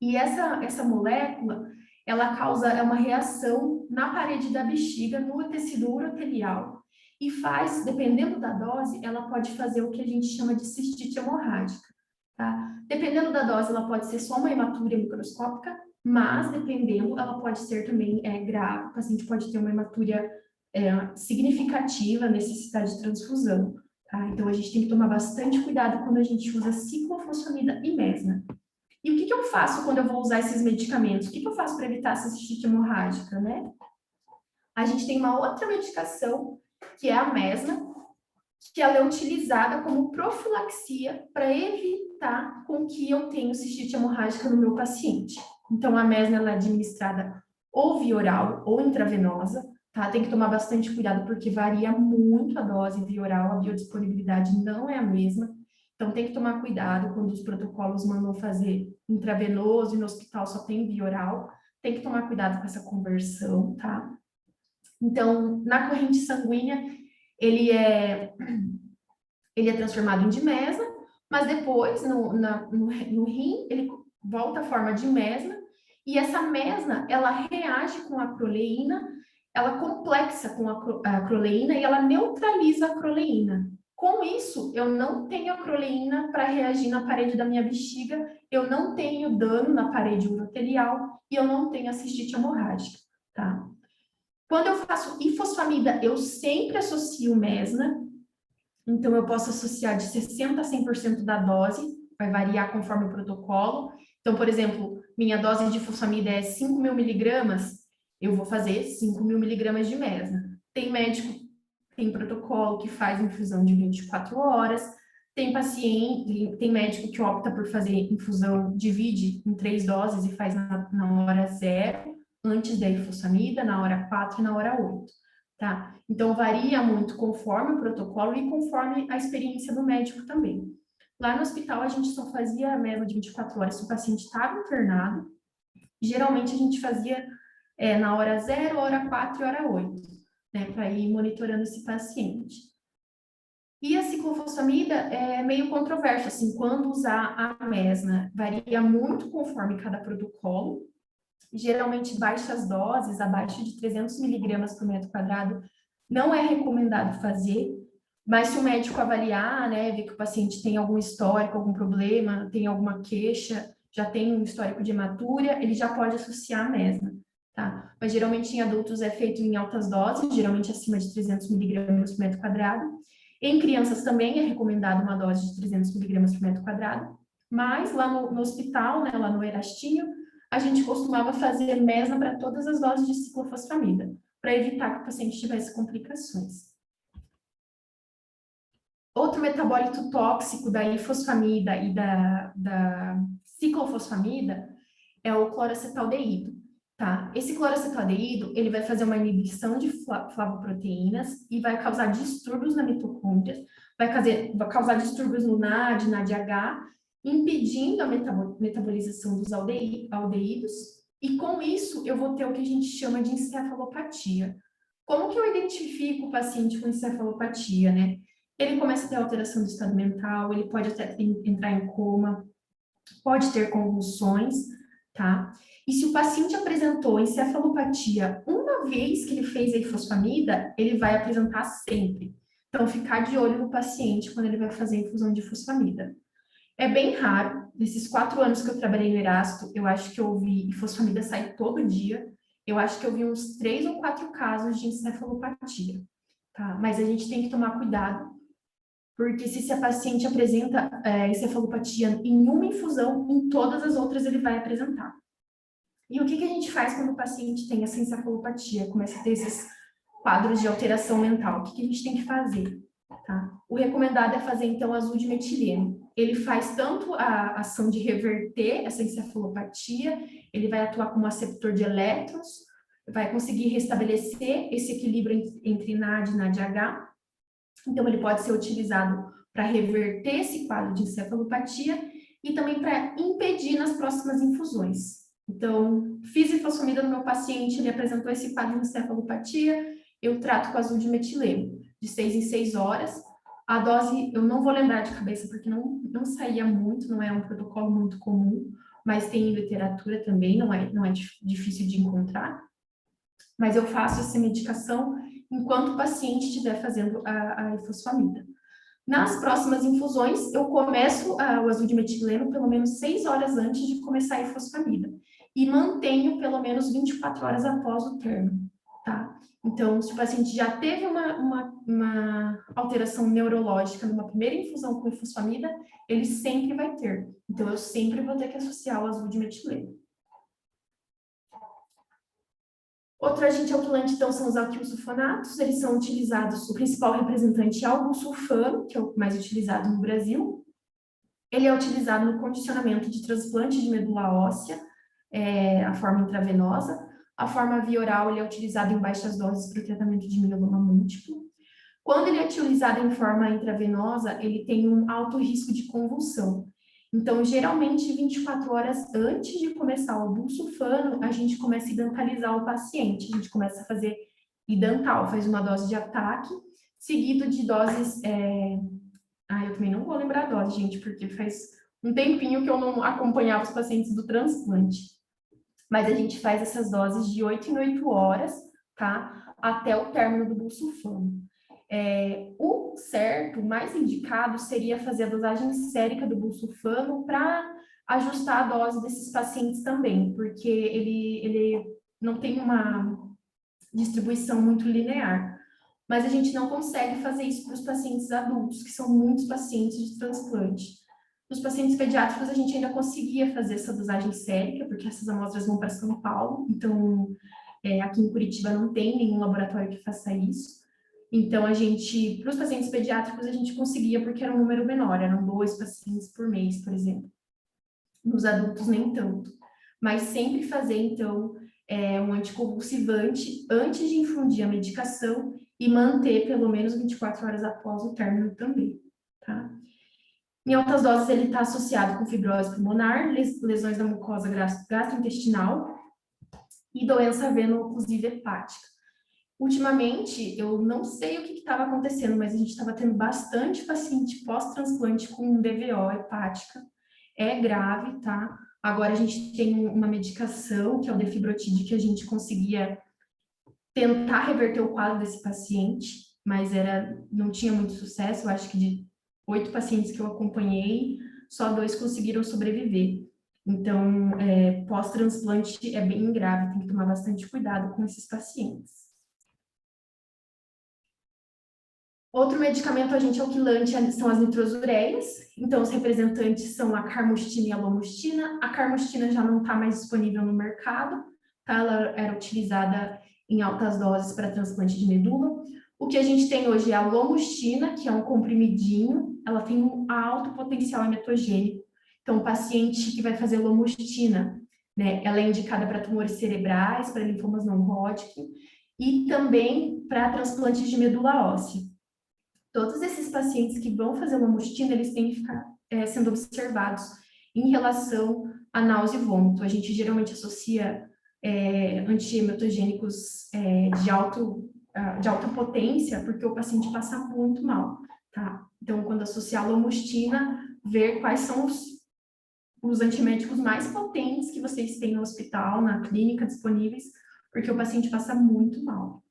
E essa molécula, ela causa uma reação na parede da bexiga, no tecido urotelial, e faz, dependendo da dose, ela pode fazer o que a gente chama de cistite hemorrágica. Tá? Dependendo da dose, ela pode ser só uma hematúria microscópica, mas, dependendo, ela pode ser também grave. O paciente pode ter uma hematúria significativa, necessidade de transfusão. tá? Então, a gente tem que tomar bastante cuidado quando a gente usa ciclofosfamida e mesna. E o que eu faço quando eu vou usar esses medicamentos? O que eu faço para evitar essa cistite hemorrágica, né? A gente tem uma outra medicação, que é a mesna, que ela é utilizada como profilaxia para evitar com que eu tenha cistite hemorrágica no meu paciente. Então, a mesna ela é administrada ou via oral ou intravenosa, tá? Tem que tomar bastante cuidado porque varia muito a dose via oral, a biodisponibilidade não é a mesma. Então, tem que tomar cuidado quando os protocolos mandam fazer intravenoso e no hospital só tem via oral. Tem que tomar cuidado com essa conversão, tá? Então, na corrente sanguínea, ele é transformado em dimesna, mas depois, no rim, ele volta à forma de mesna, e essa mesna, ela reage com a acroleína, ela complexa com a acroleína e ela neutraliza a acroleína. Com isso, eu não tenho acroleína para reagir na parede da minha bexiga, eu não tenho dano na parede urotelial e eu não tenho a cistite hemorrágica, tá? Quando eu faço ifosfamida, eu sempre associo mesna, então eu posso associar de 60% a 100% da dose, vai variar conforme o protocolo. Então, por exemplo, minha dose de ifosfamida é 5.000 miligramas, eu vou fazer 5.000 miligramas de mesna. Tem médico, tem protocolo que faz infusão de 24 horas, tem paciente, tem médico que opta por fazer infusão, divide em 3 doses e faz na hora 0, antes da ifosfamida, na hora 4 e na hora 8, tá? Então, varia muito conforme o protocolo e conforme a experiência do médico também. Lá no hospital, a gente só fazia a mesma de 24 horas se o paciente estava internado. Geralmente, a gente fazia na hora 0, hora 4 e hora 8, né? Para ir monitorando esse paciente. E a ciclofosfamida é meio controverso, assim, quando usar a mesna, varia muito conforme cada protocolo. Geralmente, baixas doses, abaixo de 300 miligramas por metro quadrado, não é recomendado fazer, mas se o médico avaliar, né, ver que o paciente tem algum histórico, algum problema, tem alguma queixa, já tem um histórico de hematúria, ele já pode associar a mesna, tá? Mas geralmente em adultos é feito em altas doses, geralmente acima de 300 miligramas por metro quadrado. Em crianças também é recomendado uma dose de 300 miligramas por metro quadrado, mas lá no hospital, né, lá no Erastinho, a gente costumava fazer mesna para todas as doses de ciclofosfamida, para evitar que o paciente tivesse complicações. Outro metabólito tóxico da ifosfamida e da ciclofosfamida é o cloracetaldeído, tá? Esse cloracetaldeído, ele vai fazer uma inibição de flavoproteínas e vai causar distúrbios na mitocôndria, vai causar distúrbios no NAD, NADH, impedindo a metabolização dos aldeídos, e com isso eu vou ter o que a gente chama de encefalopatia. Como que eu identifico o paciente com encefalopatia, né? Ele começa a ter alteração do estado mental, ele pode até entrar em coma, pode ter convulsões, tá? E se o paciente apresentou encefalopatia uma vez que ele fez a ifosfamida, ele vai apresentar sempre. Então, ficar de olho no paciente quando ele vai fazer a infusão de ifosfamida. É bem raro, nesses 4 anos que eu trabalhei no Erasto, eu acho que eu vi ifosfamida sair todo dia, eu acho que eu vi uns 3 ou 4 casos de encefalopatia, tá? Mas a gente tem que tomar cuidado, porque se a paciente apresenta encefalopatia em uma infusão, em todas as outras ele vai apresentar. E o que a gente faz quando o paciente tem essa encefalopatia, começa a ter esses quadros de alteração mental? O que a gente tem que fazer? Tá? O recomendado é fazer, então, azul de metileno. Ele faz tanto a ação de reverter essa encefalopatia, ele vai atuar como aceptor de elétrons, vai conseguir restabelecer esse equilíbrio entre NAD e NADH. Então, ele pode ser utilizado para reverter esse quadro de encefalopatia e também para impedir nas próximas infusões. Então, fiz ifosfamida no meu paciente, ele apresentou esse quadro de encefalopatia, eu trato com azul de metileno, de 6 em 6 horas. A dose, eu não vou lembrar de cabeça, porque não saía muito, não é um protocolo muito comum, mas tem em literatura também, não é difícil de encontrar. Mas eu faço essa medicação enquanto o paciente estiver fazendo a ifosfamida. Nas próximas infusões, eu começo o azul de metileno pelo menos 6 horas antes de começar a ifosfamida e mantenho pelo menos 24 horas após o término, tá? Então, se o paciente já teve uma uma alteração neurológica numa primeira infusão com ifosfamida, ele sempre vai ter. Então, eu sempre vou ter que associar o azul de metileno. Outro agente alquilante, então, são os alquilsulfonatos. Eles são utilizados, o principal representante é o busulfano, que é o mais utilizado no Brasil. Ele é utilizado no condicionamento de transplante de medula óssea, a forma intravenosa. A forma via oral, ele é utilizado em baixas doses para o tratamento de mieloma múltiplo. Quando ele é utilizado em forma intravenosa, ele tem um alto risco de convulsão. Então, geralmente, 24 horas antes de começar o busulfano, a gente começa a idantalizar o paciente. A gente começa a fazer idantal, faz uma dose de ataque, seguido de doses... eu também não vou lembrar a dose, gente, porque faz um tempinho que eu não acompanhava os pacientes do transplante. Mas a gente faz essas doses de 8 em 8 horas, tá? Até o término do busulfano. O certo, o mais indicado, seria fazer a dosagem sérica do busulfano para ajustar a dose desses pacientes também, porque ele não tem uma distribuição muito linear. Mas a gente não consegue fazer isso para os pacientes adultos, que são muitos pacientes de transplante. Nos pacientes pediátricos, a gente ainda conseguia fazer essa dosagem sérica, porque essas amostras vão para São Paulo, então aqui em Curitiba não tem nenhum laboratório que faça isso. Então, para os pacientes pediátricos, a gente conseguia, porque era um número menor, eram 2 pacientes por mês, por exemplo. Nos adultos, nem tanto. Mas sempre fazer, então, um anticonvulsivante antes de infundir a medicação e manter pelo menos 24 horas após o término também, tá? Em altas doses, ele está associado com fibrose pulmonar, lesões da mucosa gastrointestinal e doença veno-oclusiva hepática. Ultimamente, eu não sei o que estava acontecendo, mas a gente estava tendo bastante paciente pós-transplante com DVO hepática. É grave, tá? Agora a gente tem uma medicação, que é o Defibrotide, que a gente conseguia tentar reverter o quadro desse paciente, mas não tinha muito sucesso. Eu acho que de 8 pacientes que eu acompanhei, só 2 conseguiram sobreviver. Então, pós-transplante é bem grave, tem que tomar bastante cuidado com esses pacientes. Outro medicamento agente alquilante são as nitrosureias. Então, os representantes são a carmostina e a lomostina. A carmostina já não está mais disponível no mercado, tá? Ela era utilizada em altas doses para transplante de medula. O que a gente tem hoje é a lomostina, que é um comprimidinho. Ela tem um alto potencial emetogênico. Então, o paciente que vai fazer lomostina, né, ela é indicada para tumores cerebrais, para linfomas não Hodgkin e também para transplantes de medula óssea. Todos esses pacientes que vão fazer lomostina, eles têm que ficar sendo observados em relação a náusea e vômito. A gente geralmente associa antiemetogênicos de alta potência, porque o paciente passa muito mal, tá? Então, quando associar a lomostina, ver quais são os antieméticos mais potentes que vocês têm no hospital, na clínica, disponíveis, porque o paciente passa muito mal.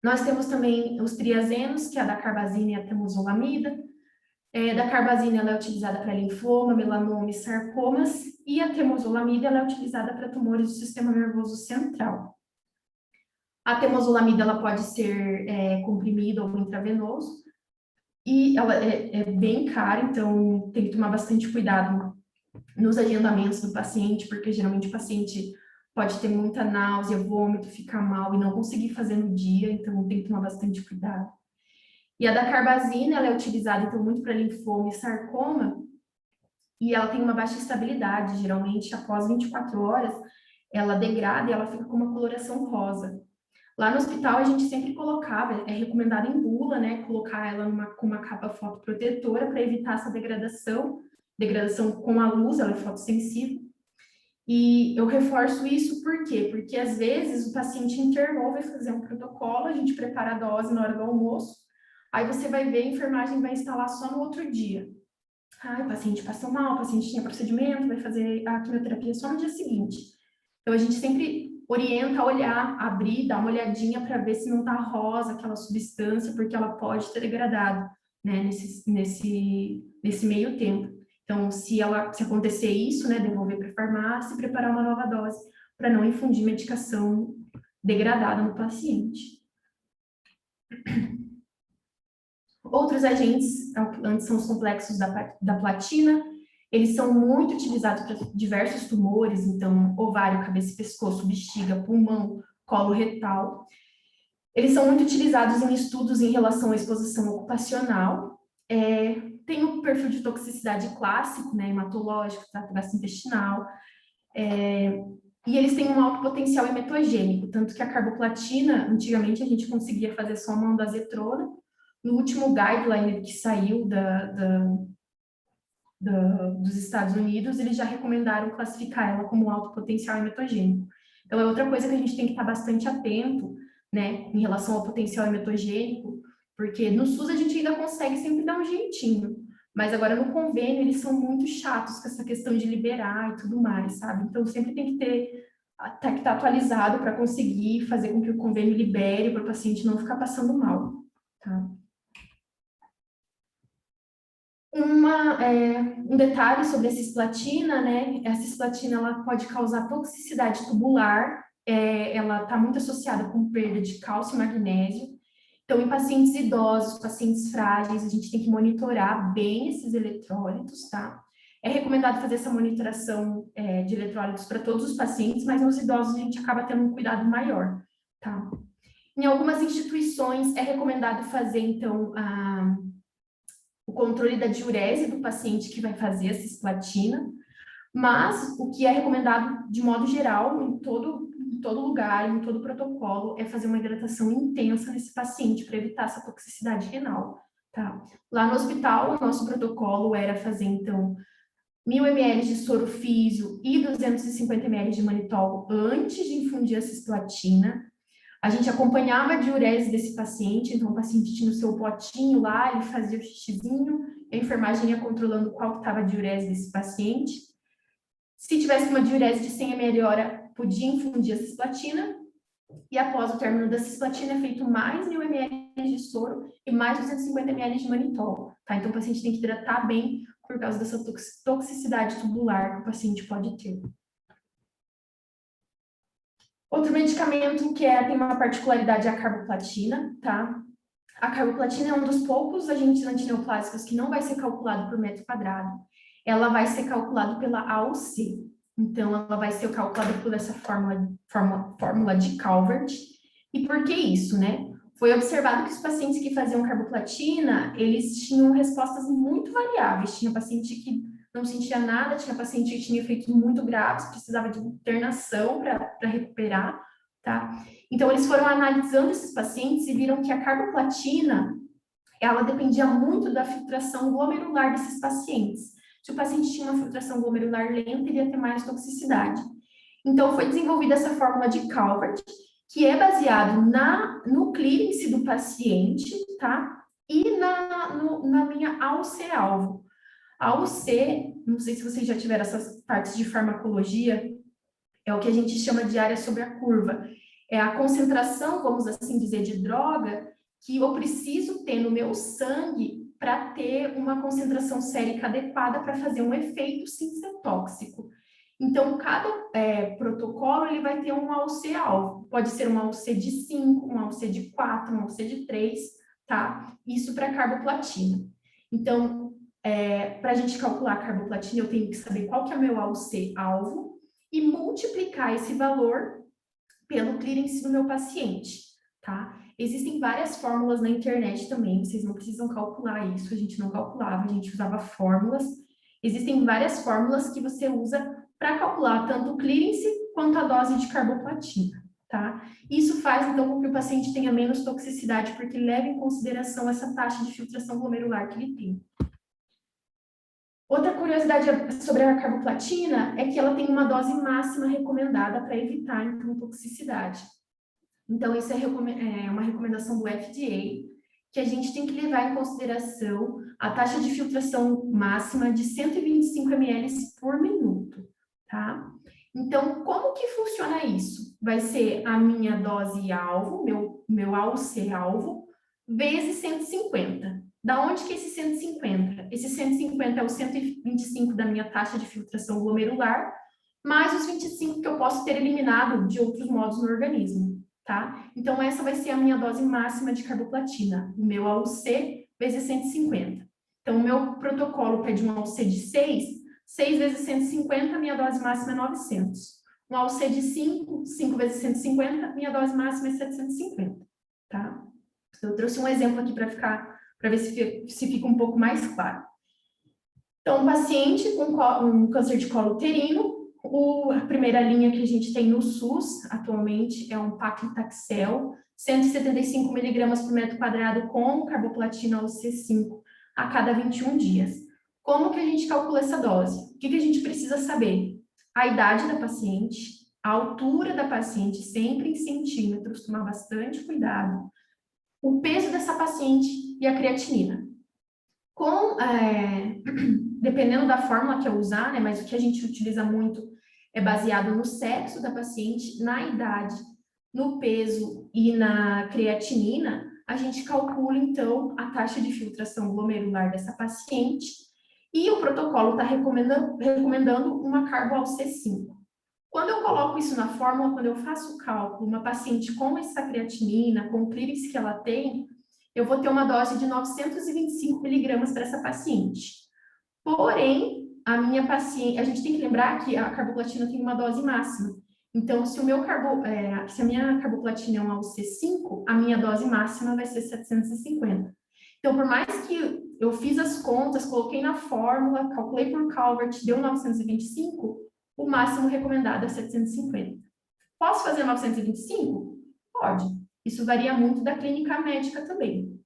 Nós temos também os triazenos, que é a dacarbazina e a temozolomida. Dacarbazina ela é utilizada para linfoma, melanoma e sarcomas, e a temozolomida ela é utilizada para tumores do sistema nervoso central. A temozolomida ela pode ser comprimida ou intravenoso, e ela é bem cara, então tem que tomar bastante cuidado nos agendamentos do paciente, porque geralmente o paciente pode ter muita náusea, vômito, ficar mal e não conseguir fazer no dia, então tem que tomar bastante cuidado. E a dacarbazina, ela é utilizada, então, muito para linfoma e sarcoma, e ela tem uma baixa estabilidade, geralmente, após 24 horas, ela degrada e ela fica com uma coloração rosa. Lá no hospital, a gente sempre colocava, é recomendado em bula, né, colocar ela com uma capa fotoprotetora para evitar essa degradação com a luz, ela é fotossensível. E eu reforço isso por quê? Porque às vezes o paciente internou, vai fazer um protocolo, a gente prepara a dose na hora do almoço, aí você vai ver, a enfermagem vai instalar só no outro dia. O paciente passou mal, o paciente tinha procedimento, vai fazer a quimioterapia só no dia seguinte. Então a gente sempre orienta a olhar, abrir, dar uma olhadinha para ver se não está rosa aquela substância, porque ela pode ter degradado, né, nesse meio tempo. Então, se acontecer isso, né, devolver para a farmácia e preparar uma nova dose para não infundir medicação degradada no paciente. Outros agentes são os complexos da platina. Eles são muito utilizados para diversos tumores, então ovário, cabeça e pescoço, bexiga, pulmão, colo retal. Eles são muito utilizados em estudos em relação à exposição ocupacional. Tem o perfil de toxicidade clássico, né, hematológico, trato gastrointestinal, e eles têm um alto potencial emetogênico, tanto que a carboplatina, antigamente a gente conseguia fazer só uma ondazetrona. No último guideline que saiu dos Estados Unidos, eles já recomendaram classificar ela como alto potencial emetogênico. Então, é outra coisa que a gente tem que estar bastante atento, né, em relação ao potencial emetogênico, porque no SUS a gente ainda consegue sempre dar um jeitinho, mas agora no convênio eles são muito chatos com essa questão de liberar e tudo mais, sabe? Então, sempre tem que estar atualizado para conseguir fazer com que o convênio libere para o paciente não ficar passando mal, tá? Um detalhe sobre a cisplatina, né? A cisplatina ela pode causar toxicidade tubular, ela está muito associada com perda de cálcio e magnésio. Então, em pacientes idosos, pacientes frágeis, a gente tem que monitorar bem esses eletrólitos, tá? É recomendado fazer essa monitoração de eletrólitos para todos os pacientes, mas nos idosos a gente acaba tendo um cuidado maior, tá? Em algumas instituições é recomendado fazer, então, o controle da diurese do paciente que vai fazer a cisplatina, mas o que é recomendado de modo geral, em todo lugar, em todo protocolo, é fazer uma hidratação intensa nesse paciente para evitar essa toxicidade renal, tá? Lá no hospital, o nosso protocolo era fazer, então, 1.000 ml de soro físio e 250 ml de manitol antes de infundir a cisplatina. A gente acompanhava a diurese desse paciente, então o paciente tinha o seu potinho lá, ele fazia o xixizinho, a enfermagem ia controlando qual que estava a diurese desse paciente. Se tivesse uma diurese de 100 ml hora, podia infundir a cisplatina, e após o término da cisplatina é feito mais 1.000 ml de soro e mais 250 ml de manitol, tá? Então o paciente tem que hidratar bem por causa dessa toxicidade tubular que o paciente pode ter. Outro medicamento que tem uma particularidade é a carboplatina, tá? A carboplatina é um dos poucos agentes antineoplásicos que não vai ser calculado por metro quadrado. Ela vai ser calculada pela AUC. Então, ela vai ser calculada por essa fórmula de Calvert. E por que isso, né? Foi observado que os pacientes que faziam carboplatina, eles tinham respostas muito variáveis. Tinha paciente que não sentia nada, tinha paciente que tinha efeitos muito graves, precisava de internação para recuperar, tá? Então, eles foram analisando esses pacientes e viram que a carboplatina, ela dependia muito da filtração glomerular desses pacientes. Se o paciente tinha uma filtração glomerular lenta, ele ia ter mais toxicidade. Então, foi desenvolvida essa fórmula de Calvert, que é baseado no clearance do paciente, tá? E na minha AUC-alvo. A AUC, não sei se vocês já tiveram essas partes de farmacologia, é o que a gente chama de área sobre a curva. É a concentração, vamos assim dizer, de droga que eu preciso ter no meu sangue para ter uma concentração sérica adequada para fazer um efeito sem ser tóxico. Então, cada protocolo ele vai ter um AUC-alvo. Pode ser um AUC de 5, um AUC de 4, um AUC de 3, tá? Isso para carboplatina. Então, para a gente calcular a carboplatina, eu tenho que saber qual que é o meu AUC-alvo e multiplicar esse valor pelo clearance do meu paciente, tá? Existem várias fórmulas na internet também, vocês não precisam calcular isso, a gente não calculava, a gente usava fórmulas. Existem várias fórmulas que você usa para calcular tanto o clearance quanto a dose de carboplatina, tá? Isso faz, então, com que o paciente tenha menos toxicidade, porque leva em consideração essa taxa de filtração glomerular que ele tem. Outra curiosidade sobre a carboplatina é que ela tem uma dose máxima recomendada para evitar, então, toxicidade. Então, isso é uma recomendação do FDA, que a gente tem que levar em consideração a taxa de filtração máxima de 125 ml por minuto, tá? Então, como que funciona isso? Vai ser a minha dose alvo, meu AUC alvo, vezes 150. Da onde que é esse 150? Esse 150 é o 125 da minha taxa de filtração glomerular, mais os 25 que eu posso ter eliminado de outros modos no organismo, tá? Então, essa vai ser a minha dose máxima de carboplatina, o meu AUC vezes 150. Então, o meu protocolo pede um AUC de 6 vezes 150, minha dose máxima é 900. Um AUC de 5 vezes 150, minha dose máxima é 750, tá? Eu trouxe um exemplo aqui para ver se fica um pouco mais claro. Então, um paciente com um câncer de colo uterino, a primeira linha que a gente tem no SUS atualmente é um paclitaxel, 175 miligramas por metro quadrado com carboplatina UC5 a cada 21 dias. Como que a gente calcula essa dose? O que a gente precisa saber? A idade da paciente, a altura da paciente, sempre em centímetros, tomar bastante cuidado, o peso dessa paciente e a creatinina. Dependendo da fórmula que eu usar, né, mas o que a gente utiliza muito é baseado no sexo da paciente, na idade, no peso e na creatinina, a gente calcula, então, a taxa de filtração glomerular dessa paciente e o protocolo está recomendando uma carbo-AUC5. Quando eu coloco isso na fórmula, quando eu faço o cálculo, uma paciente com essa creatinina, com o clearance que ela tem, eu vou ter uma dose de 925 miligramas para essa paciente. Porém, a minha paciente, a gente tem que lembrar que a carboplatina tem uma dose máxima. Então, se a minha carboplatina é um AUC5, a minha dose máxima vai ser 750. Então, por mais que eu fiz as contas, coloquei na fórmula, calculei por Calvert, deu 925, o máximo recomendado é 750. Posso fazer 925? Pode. Isso varia muito da clínica médica também.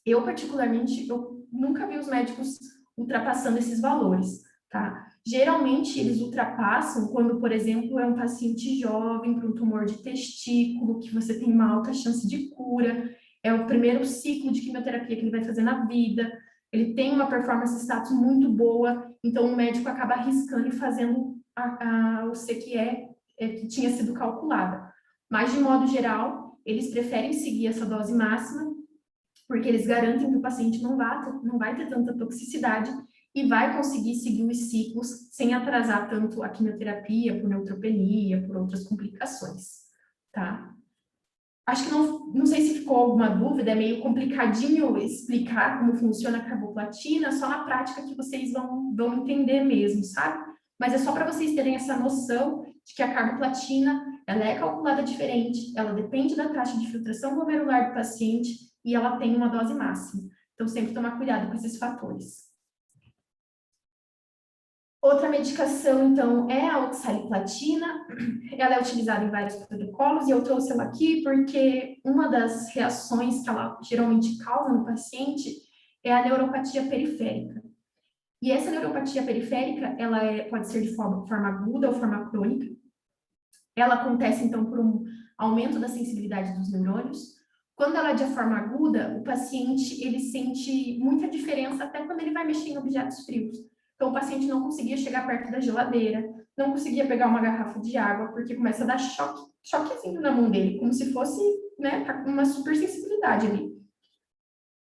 Eu, particularmente, eu nunca vi os médicos ultrapassando esses valores, tá? Geralmente, eles ultrapassam quando, por exemplo, é um paciente jovem para um tumor de testículo, que você tem uma alta chance de cura, é o primeiro ciclo de quimioterapia que ele vai fazer na vida, ele tem uma performance status muito boa, então o médico acaba arriscando e fazendo o C que tinha sido calculada. Mas, de modo geral, eles preferem seguir essa dose máxima, porque eles garantem que o paciente não vai ter tanta toxicidade e vai conseguir seguir os ciclos sem atrasar tanto a quimioterapia, por neutropenia, por outras complicações, tá? Acho que não sei se ficou alguma dúvida, é meio complicadinho explicar como funciona a carboplatina, só na prática que vocês vão entender mesmo, sabe? Mas é só para vocês terem essa noção de que a carboplatina, ela é calculada diferente, ela depende da taxa de filtração glomerular do paciente e ela tem uma dose máxima. Então, sempre tomar cuidado com esses fatores. Outra medicação, então, é a oxaliplatina. Ela é utilizada em vários protocolos e eu trouxe ela aqui porque uma das reações que ela geralmente causa no paciente é a neuropatia periférica. E essa neuropatia periférica, ela pode ser de forma aguda ou forma crônica. Ela acontece, então, por um aumento da sensibilidade dos neurônios. Quando ela é de forma aguda, o paciente, ele sente muita diferença até quando ele vai mexer em objetos frios. Então, o paciente não conseguia chegar perto da geladeira, não conseguia pegar uma garrafa de água, porque começa a dar choquezinho na mão dele, como se fosse, né, uma super sensibilidade ali.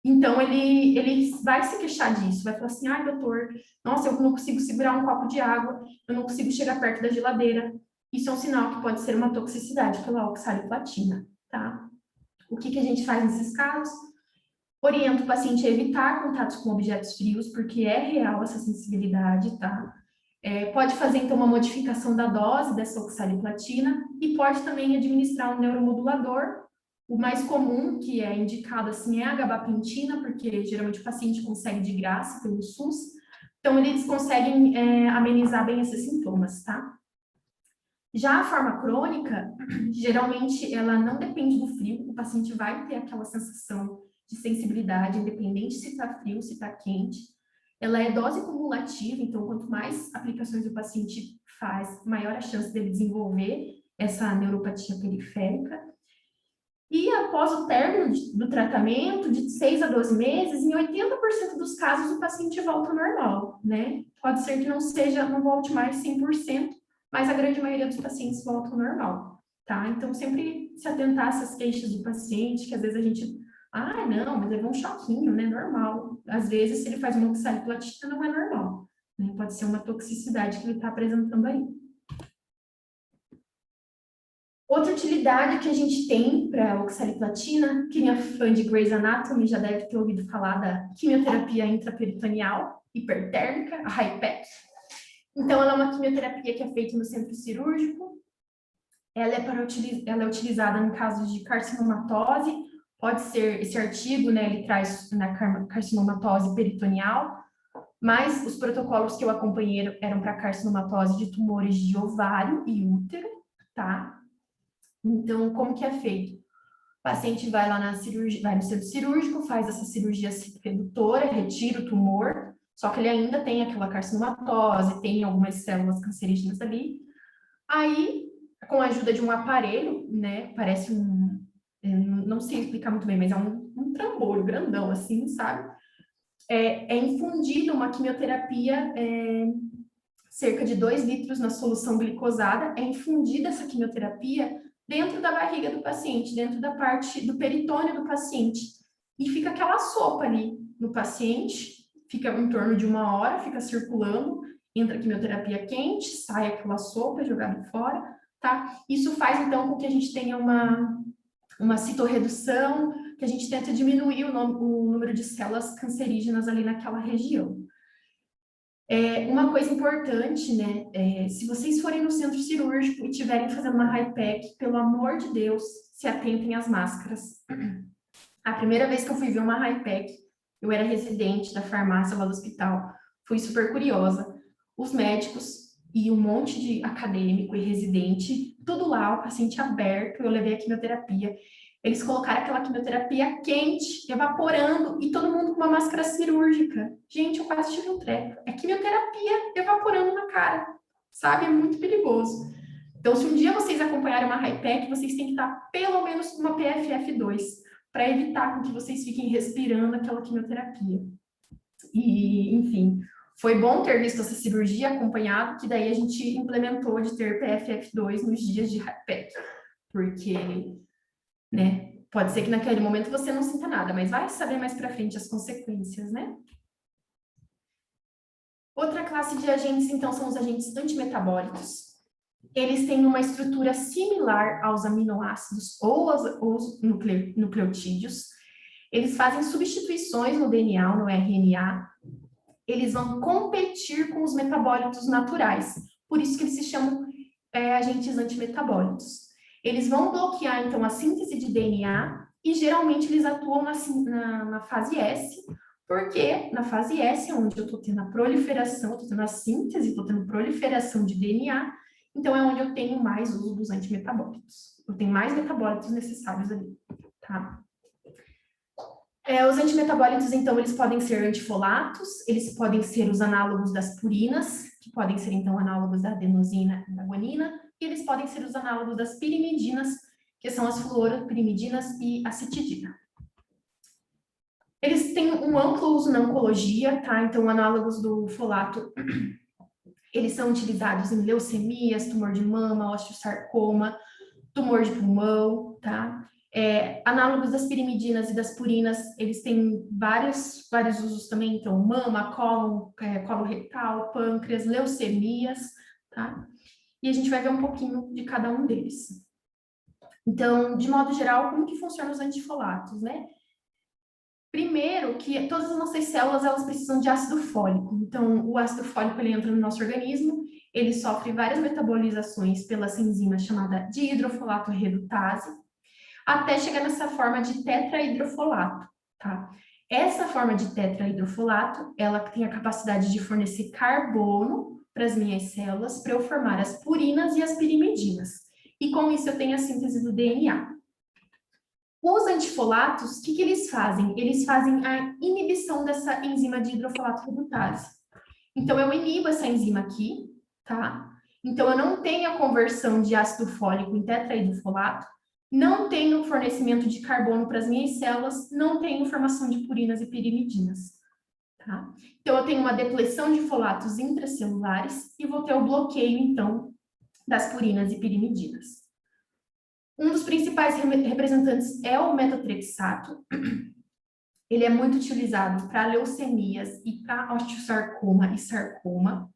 Então, ele vai se queixar disso, vai falar assim, ai, doutor, nossa, eu não consigo segurar um copo de água, eu não consigo chegar perto da geladeira. Isso é um sinal que pode ser uma toxicidade pela oxaliplatina, tá? O que a gente faz nesses casos? Orienta o paciente a evitar contatos com objetos frios, porque é real essa sensibilidade, tá? Pode fazer, então, uma modificação da dose dessa oxaliplatina e pode também administrar um neuromodulador. O mais comum, que é indicado, assim, é a gabapentina, porque geralmente o paciente consegue de graça pelo SUS. Então, eles conseguem amenizar bem esses sintomas, tá? Já a forma crônica, geralmente, ela não depende do frio, o paciente vai ter aquela sensação de sensibilidade, independente se está frio, se está quente. Ela é dose cumulativa, então, quanto mais aplicações o paciente faz, maior a chance dele desenvolver essa neuropatia periférica. E após o término do tratamento, de 6 a 12 meses, em 80% dos casos o paciente volta ao normal, né? Pode ser que não volte mais 100%, mas a grande maioria dos pacientes volta ao normal, tá? Então, sempre se atentar a essas queixas do paciente, que às vezes a gente, não, mas levou um choquinho, né? Normal. Às vezes, se ele faz uma oxaliplatina, não é normal, né? Pode ser uma toxicidade que ele está apresentando aí. Outra utilidade que a gente tem para a oxaliplatina, quem é fã de Grey's Anatomy já deve ter ouvido falar da quimioterapia intraperitoneal hipertérmica, a HIPEC. Então, ela é uma quimioterapia que é feita no centro cirúrgico. Ela é utilizada em casos de carcinomatose. Pode ser, esse artigo, né, ele traz na carcinomatose peritoneal, mas os protocolos que eu acompanhei eram para carcinomatose de tumores de ovário e útero, tá? Então, como que é feito? O paciente vai lá na cirurgia, vai no centro cirúrgico, faz essa cirurgia redutora, retira o tumor, só que ele ainda tem aquela carcinomatose, tem algumas células cancerígenas ali. Aí, com a ajuda de um aparelho, né, parece não sei explicar muito bem, mas é um trambolho grandão, assim, sabe? É infundida uma quimioterapia, cerca de 2 litros na solução glicosada, é infundida essa quimioterapia dentro da barriga do paciente, dentro da parte do peritônio do paciente. E fica aquela sopa ali no paciente, fica em torno de 1 hora, fica circulando, entra a quimioterapia quente, sai aquela sopa jogada fora, tá? Isso faz, então, com que a gente tenha uma citorredução, que a gente tenta diminuir o número de células cancerígenas ali naquela região. Uma coisa importante, né, se vocês forem no centro cirúrgico e tiverem fazendo uma HIPEC, pelo amor de Deus, se atentem às máscaras. A primeira vez que eu fui ver uma HIPEC, eu era residente da farmácia lá do hospital, fui super curiosa. Os médicos e um monte de acadêmico e residente, tudo lá, o paciente aberto, eu levei a quimioterapia. Eles colocaram aquela quimioterapia quente, evaporando, e todo mundo com uma máscara cirúrgica. Gente, eu quase tive um treco. É quimioterapia evaporando na cara, sabe? É muito perigoso. Então, se um dia vocês acompanharem uma HIPEC, vocês têm que estar pelo menos com uma PFF2, para evitar com que vocês fiquem respirando aquela quimioterapia. E, enfim, foi bom ter visto essa cirurgia acompanhado, que daí a gente implementou de ter PFF2 nos dias de HIPEC, porque, né, pode ser que naquele momento você não sinta nada, mas vai saber mais para frente as consequências, né? Outra classe de agentes, então, são os agentes antimetabólicos. Eles têm uma estrutura similar aos aminoácidos ou aos nucleotídeos. Eles fazem substituições no DNA, no RNA. Eles vão competir com os metabólitos naturais. Por isso que eles se chamam agentes antimetabólicos. Eles vão bloquear, então, a síntese de DNA e, geralmente, eles atuam na fase S, porque na fase S é onde eu estou tendo a proliferação, estou tendo a síntese, estou tendo proliferação de DNA, então é onde eu tenho mais uso dos antimetabólicos. Eu tenho mais metabólitos necessários ali, tá? Os antimetabólitos, então, eles podem ser antifolatos, eles podem ser os análogos das purinas, que podem ser, então, análogos da adenosina e da guanina, e eles podem ser os análogos das pirimidinas, que são as fluoropirimidinas e a citidina. Eles têm um amplo uso na oncologia, tá? Então, análogos do folato, eles são utilizados em leucemias, tumor de mama, osteosarcoma, tumor de pulmão, tá? Análogos das pirimidinas e das purinas, eles têm vários usos também, então, mama, colo retal, pâncreas, leucemias, tá? E a gente vai ver um pouquinho de cada um deles. Então, de modo geral, como que funcionam os antifolatos, né? Primeiro, que todas as nossas células, elas precisam de ácido fólico. Então, o ácido fólico, ele entra no nosso organismo, ele sofre várias metabolizações pela essa enzima chamada dihidrofolato redutase, até chegar nessa forma de tetrahidrofolato, tá? Essa forma de tetrahidrofolato, ela tem a capacidade de fornecer carbono para as minhas células, para eu formar as purinas e as pirimidinas. E com isso eu tenho a síntese do DNA. Os antifolatos, o que eles fazem? Eles fazem a inibição dessa enzima de hidrofolato redutase. Então, eu inibo essa enzima aqui, tá? Então, eu não tenho a conversão de ácido fólico em tetrahidrofolato, não tenho fornecimento de carbono para as minhas células, não tenho formação de purinas e pirimidinas, tá? Então, eu tenho uma depleção de folatos intracelulares e vou ter o bloqueio, então, das purinas e pirimidinas. Um dos principais representantes é o metotrexato. Ele é muito utilizado para leucemias e para osteosarcoma e sarcoma.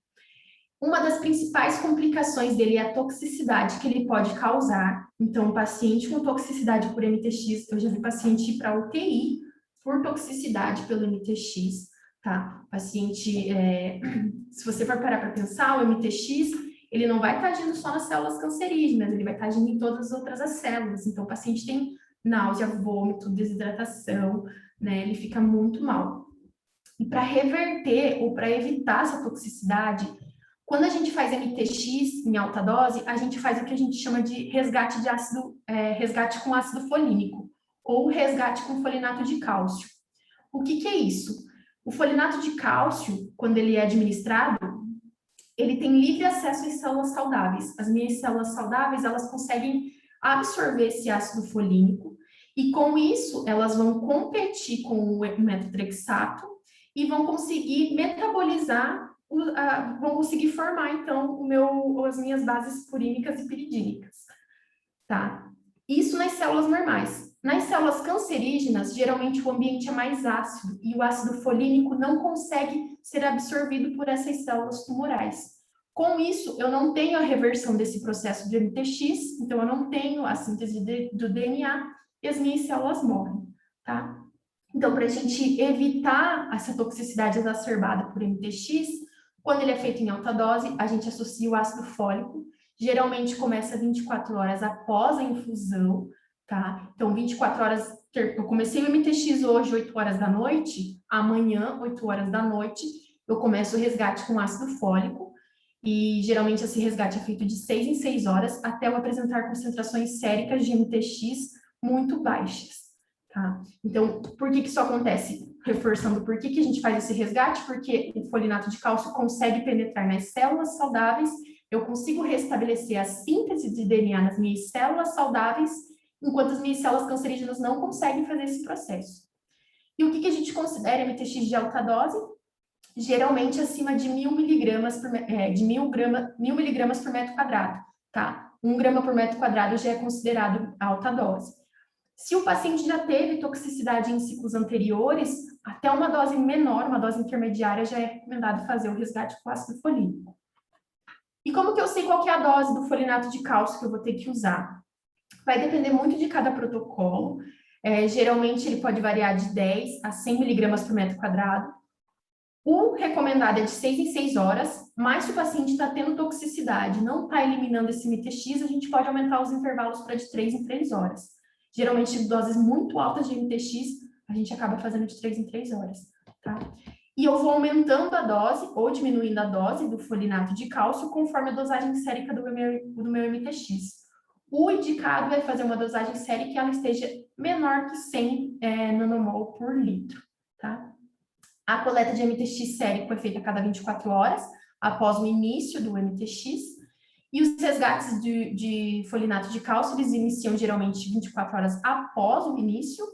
Uma das principais complicações dele é a toxicidade que ele pode causar. Então, o paciente com toxicidade por MTX, eu já vi paciente ir para UTI por toxicidade pelo MTX, tá? Paciente, se você for parar para pensar, o MTX, ele não vai estar agindo só nas células cancerígenas, ele vai estar agindo em todas as outras células. Então, o paciente tem náusea, vômito, desidratação, né? Ele fica muito mal. E para reverter ou para evitar essa toxicidade, quando a gente faz MTX em alta dose, a gente faz o que a gente chama de resgate de ácido, resgate com ácido folínico, ou resgate com folinato de cálcio. O que é isso? O folinato de cálcio, quando ele é administrado, ele tem livre acesso às células saudáveis. As minhas células saudáveis, elas conseguem absorver esse ácido folínico, e com isso, elas vão competir com o metotrexato e vão conseguir metabolizar, vão conseguir formar, então, as minhas bases purínicas e piridínicas, tá? Isso nas células normais. Nas células cancerígenas, geralmente o ambiente é mais ácido e o ácido folínico não consegue ser absorvido por essas células tumorais. Com isso, eu não tenho a reversão desse processo de MTX, então eu não tenho a síntese do DNA e as minhas células morrem, tá? Então, para a gente evitar essa toxicidade exacerbada por MTX, quando ele é feito em alta dose, a gente associa o ácido fólico, geralmente começa 24 horas após a infusão, tá? Então, 24 horas, eu comecei o MTX hoje, 8 horas da noite, amanhã, 8 horas da noite, eu começo o resgate com ácido fólico, e geralmente esse resgate é feito de 6 em 6 horas, até eu apresentar concentrações séricas de MTX muito baixas. Tá? Então, por que isso acontece? Reforçando por que a gente faz esse resgate, porque o folinato de cálcio consegue penetrar nas células saudáveis, eu consigo restabelecer a síntese de DNA nas minhas células saudáveis, enquanto as minhas células cancerígenas não conseguem fazer esse processo. E o que a gente considera MTX de alta dose? Geralmente acima de 1.000 miligramas por metro quadrado, tá? 1 grama por metro quadrado já é considerado alta dose. Se o paciente já teve toxicidade em ciclos anteriores, até uma dose menor, uma dose intermediária, já é recomendado fazer o resgate com ácido folínico. E como que eu sei qual que é a dose do folinato de cálcio que eu vou ter que usar? Vai depender muito de cada protocolo. Geralmente ele pode variar de 10 a 100 miligramas por metro quadrado. O recomendado é de 6 em 6 horas, mas se o paciente está tendo toxicidade, não está eliminando esse MTX, a gente pode aumentar os intervalos para de 3 em 3 horas. Geralmente, doses muito altas de MTX, a gente acaba fazendo de 3 em 3 horas, tá? E eu vou aumentando a dose ou diminuindo a dose do folinato de cálcio conforme a dosagem sérica do meu MTX. O indicado é fazer uma dosagem sérica que ela esteja menor que 100 nanomol por litro, tá? A coleta de MTX sérico é feita a cada 24 horas, após o início do MTX, e os resgates de folinato de cálcio, eles iniciam geralmente 24 horas após o início,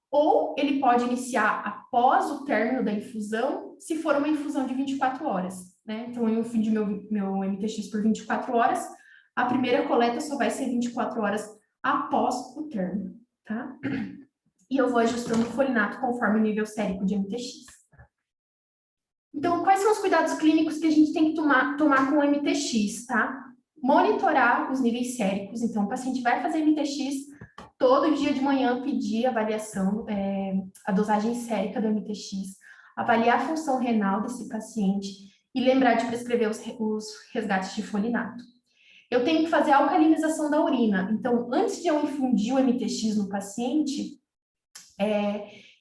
ou ele pode iniciar após o término da infusão, se for uma infusão de 24 horas, né? Então, eu fiz meu MTX por 24 horas, a primeira coleta só vai ser 24 horas após o término, tá? E eu vou ajustando o folinato conforme o nível sérico de MTX. Então, quais são os cuidados clínicos que a gente tem que tomar com o MTX, tá? Monitorar os níveis séricos. Então, o paciente vai fazer MTX, todo dia de manhã pedir avaliação, a dosagem sérica do MTX, avaliar a função renal desse paciente e lembrar de prescrever os resgates de folinato. Eu tenho que fazer a alcalinização da urina. Então, antes de eu infundir o MTX no paciente,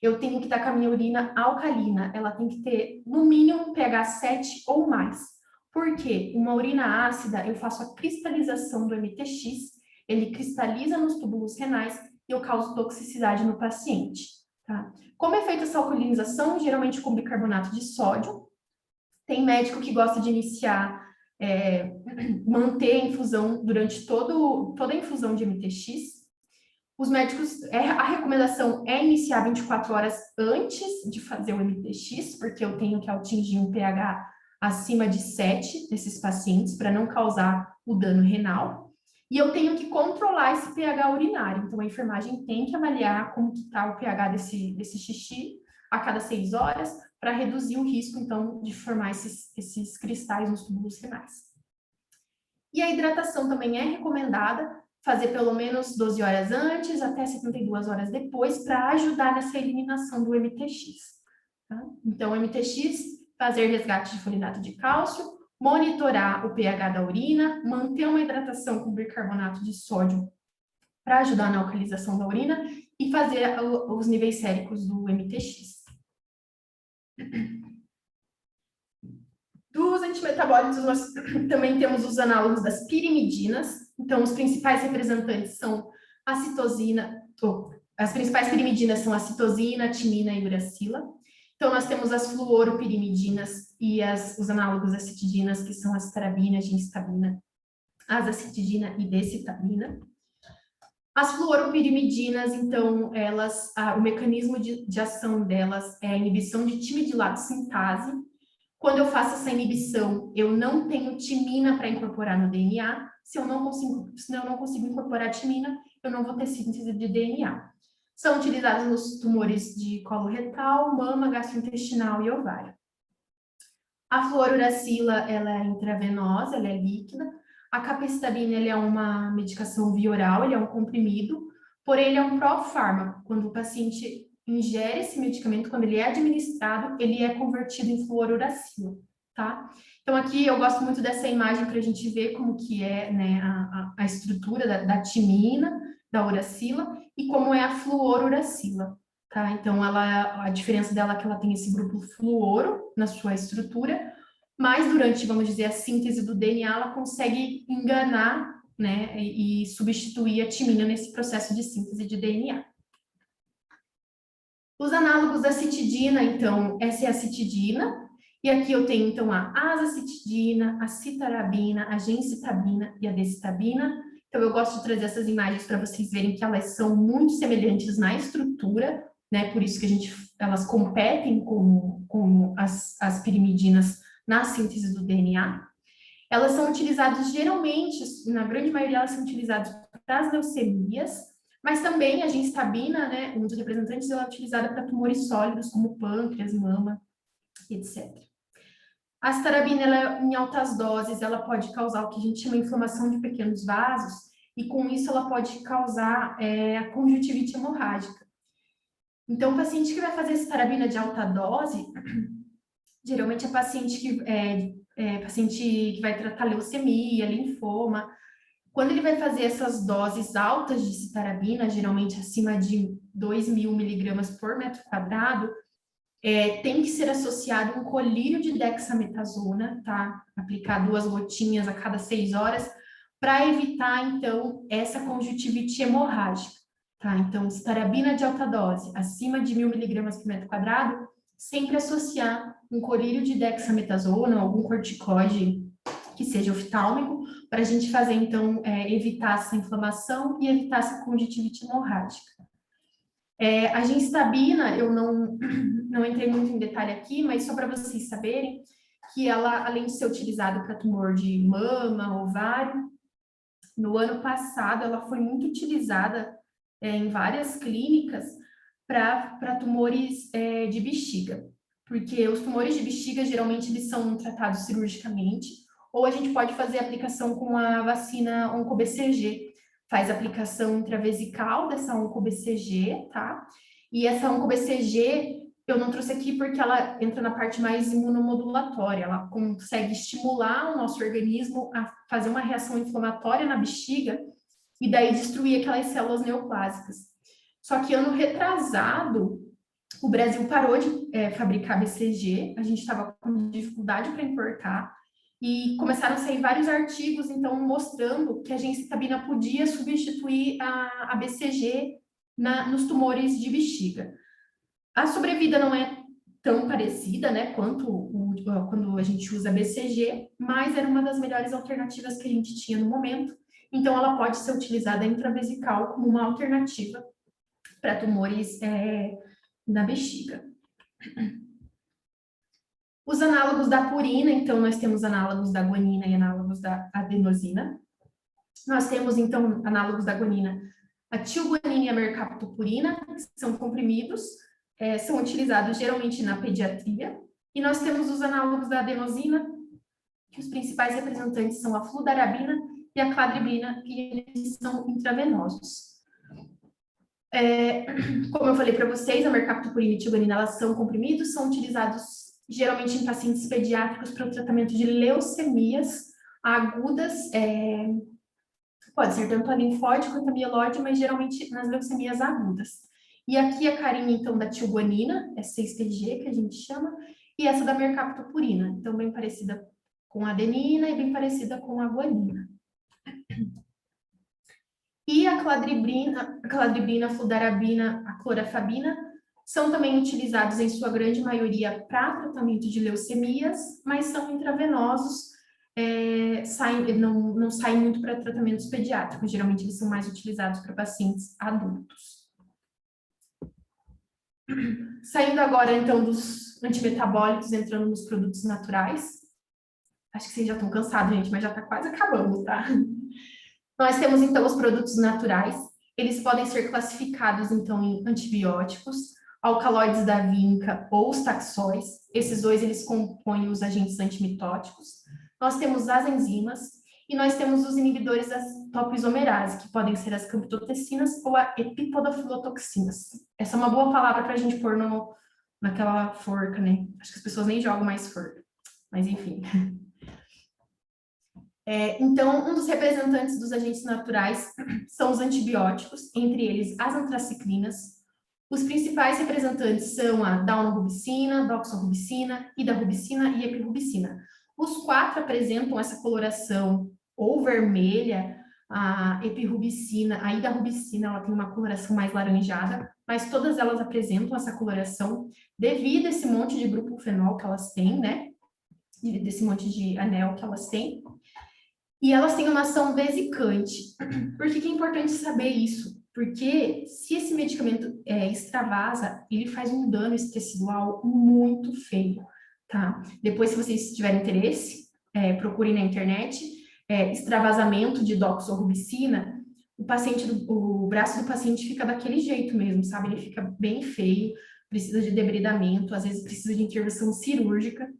eu tenho que estar com a minha urina alcalina. Ela tem que ter, no mínimo, um pH 7 ou mais. Por quê? Uma urina ácida, eu faço a cristalização do MTX, ele cristaliza nos túbulos renais e eu causo toxicidade no paciente, tá? Como é feita essa alcalinização? Geralmente com bicarbonato de sódio. Tem médico que gosta de iniciar, manter a infusão durante toda a infusão de MTX. Os médicos, a recomendação é iniciar 24 horas antes de fazer o MTX, porque eu tenho que atingir um pH acima de 7 desses pacientes para não causar o dano renal. E eu tenho que controlar esse pH urinário. Então, a enfermagem tem que avaliar como que está o pH desse xixi a cada 6 horas, para reduzir o risco, então, de formar esses cristais nos túbulos renais. E a hidratação também é recomendada, fazer pelo menos 12 horas antes até 72 horas depois, para ajudar nessa eliminação do MTX. Tá? Então, o MTX, fazer resgate de foliato de cálcio, monitorar o pH da urina, manter uma hidratação com bicarbonato de sódio para ajudar na alcalização da urina e fazer os níveis séricos do MTX. Dos antimetabólicos, nós também temos os análogos das pirimidinas. Então, os principais representantes são a citosina, as principais pirimidinas são a citosina, a timina e a uracila. Então, nós temos as fluoropirimidinas e os análogos das citidinas, que são a citarabina, a gemcitabina, azacitidina e decitabina. As fluoropirimidinas, então, o mecanismo de ação delas é a inibição de timidilato sintase. Quando eu faço essa inibição, eu não tenho timina para incorporar no DNA. Se eu não consigo incorporar timina, eu não vou ter síntese de DNA. São utilizadas nos tumores de colo retal, mama, gastrointestinal e ovário. A fluoruracila, ela é intravenosa, ela é líquida. A capecitabina, ele é uma medicação via oral, ele é um comprimido, porém ele é um pró-fármaco. Quando o paciente ingere esse medicamento, quando ele é administrado, ele é convertido em fluoruracila, tá? Então aqui eu gosto muito dessa imagem para a gente ver como que é, né, a estrutura da timina, da uracila, e como é a fluoruracila, tá? Então a diferença dela é que ela tem esse grupo fluoro na sua estrutura, mas durante, vamos dizer, a síntese do DNA, ela consegue enganar, né, e substituir a timina nesse processo de síntese de DNA. Os análogos da citidina, então, essa é a citidina, e aqui eu tenho, então, a azacitidina, a citarabina, a gemcitabina e a decitabina. Então, eu gosto de trazer essas imagens para vocês verem que elas são muito semelhantes na estrutura, né, por isso que elas competem com as pirimidinas na síntese do DNA. Elas são utilizadas geralmente, na grande maioria, elas são utilizadas para as leucemias, mas também a gemcitabina, né, um dos representantes, ela é utilizada para tumores sólidos, como pâncreas, mama, etc. A citarabina, ela, em altas doses, ela pode causar o que a gente chama de inflamação de pequenos vasos, e com isso ela pode causar a conjuntivite hemorrágica. Então, o paciente que vai fazer citarabina de alta dose, geralmente é paciente que vai tratar leucemia, linfoma. Quando ele vai fazer essas doses altas de citarabina, geralmente acima de 2.000 miligramas por metro quadrado, tem que ser associado um colírio de dexametasona, tá? Aplicar 2 gotinhas a cada 6 horas, para evitar, então, essa conjuntivite hemorrágica, tá? Então, citarabina de alta dose, acima de 1.000 miligramas por metro quadrado, sempre associar um colírio de dexametasona, algum corticoide que seja oftálmico, para a gente fazer, então, evitar essa inflamação e evitar essa conjuntivite hemorrágica. A gemcitabina, eu não entrei muito em detalhe aqui, mas só para vocês saberem que ela, além de ser utilizada para tumor de mama, ovário, no ano passado ela foi muito utilizada em várias clínicas para tumores de bexiga, porque os tumores de bexiga, geralmente, eles são tratados cirurgicamente, ou a gente pode fazer aplicação com a vacina OncoBCG, faz aplicação intravesical dessa OncoBCG, tá? E essa OncoBCG, eu não trouxe aqui porque ela entra na parte mais imunomodulatória, ela consegue estimular o nosso organismo a fazer uma reação inflamatória na bexiga e daí destruir aquelas células neoplásicas. Só que ano retrasado, o Brasil parou de fabricar BCG, a gente estava com dificuldade para importar, e começaram a sair vários artigos, então, mostrando que a gemcitabina podia substituir a BCG nos tumores de bexiga. A sobrevida não é tão parecida, né, quanto quando a gente usa BCG, mas era uma das melhores alternativas que a gente tinha no momento, então ela pode ser utilizada intravesical como uma alternativa para tumores na bexiga. Os análogos da purina, então, nós temos análogos da guanina e análogos da adenosina. Nós temos, então, análogos da guanina, a tilguanina e a mercaptopurina, que são comprimidos são utilizados geralmente na pediatria, e nós temos os análogos da adenosina, que os principais representantes são a fludarabina e a cladribina, e eles são intravenosos. Como eu falei para vocês, a mercaptopurina e tiogonina, elas são comprimidos, são utilizados geralmente em pacientes pediátricos para o tratamento de leucemias agudas, pode ser tanto a linfóide quanto a mieloide, mas geralmente nas leucemias agudas. E aqui a carinha, então, da tiogonina, é 6-TG, que a gente chama, e essa da mercaptopurina, então bem parecida com a adenina e bem parecida com a guanina. E a cladribina, a fludarabina, a clorafabina, são também utilizados em sua grande maioria para tratamento de leucemias, mas são intravenosos, não saem muito para tratamentos pediátricos, geralmente eles são mais utilizados para pacientes adultos. Saindo agora, então, dos antimetabólicos, entrando nos produtos naturais. Acho que vocês já estão cansados, gente, mas já está quase acabando, tá? Nós temos, então, os produtos naturais. Eles podem ser classificados, então, em antibióticos, alcaloides da vinca ou os taxóis. Esses dois, eles compõem os agentes antimitóticos. Nós temos as enzimas e nós temos os inibidores das topoisomerase, que podem ser as camptotecinas ou a epipodofilotoxinas. Essa é uma boa palavra para a gente pôr naquela forca, né? Acho que as pessoas nem jogam mais forca, mas enfim. Então, um dos representantes dos agentes naturais são os antibióticos, entre eles as antraciclinas. Os principais representantes são a daunorubicina, doxorubicina, idarubicina e epirubicina. Os 4 apresentam essa coloração ou vermelha. A epirubicina, a idarubicina, ela tem uma coloração mais laranjada, mas todas elas apresentam essa coloração devido a esse monte de grupo fenol que elas têm, né? Devido a esse monte de anel que elas têm. E elas têm uma ação vesicante. Por que é importante saber isso? Porque se esse medicamento extravasa, ele faz um dano tecidual muito feio, tá? Depois, se vocês tiverem interesse, procurem na internet, extravasamento de doxorubicina, o braço do paciente fica daquele jeito mesmo, sabe? Ele fica bem feio, precisa de debridamento, às vezes precisa de intervenção cirúrgica.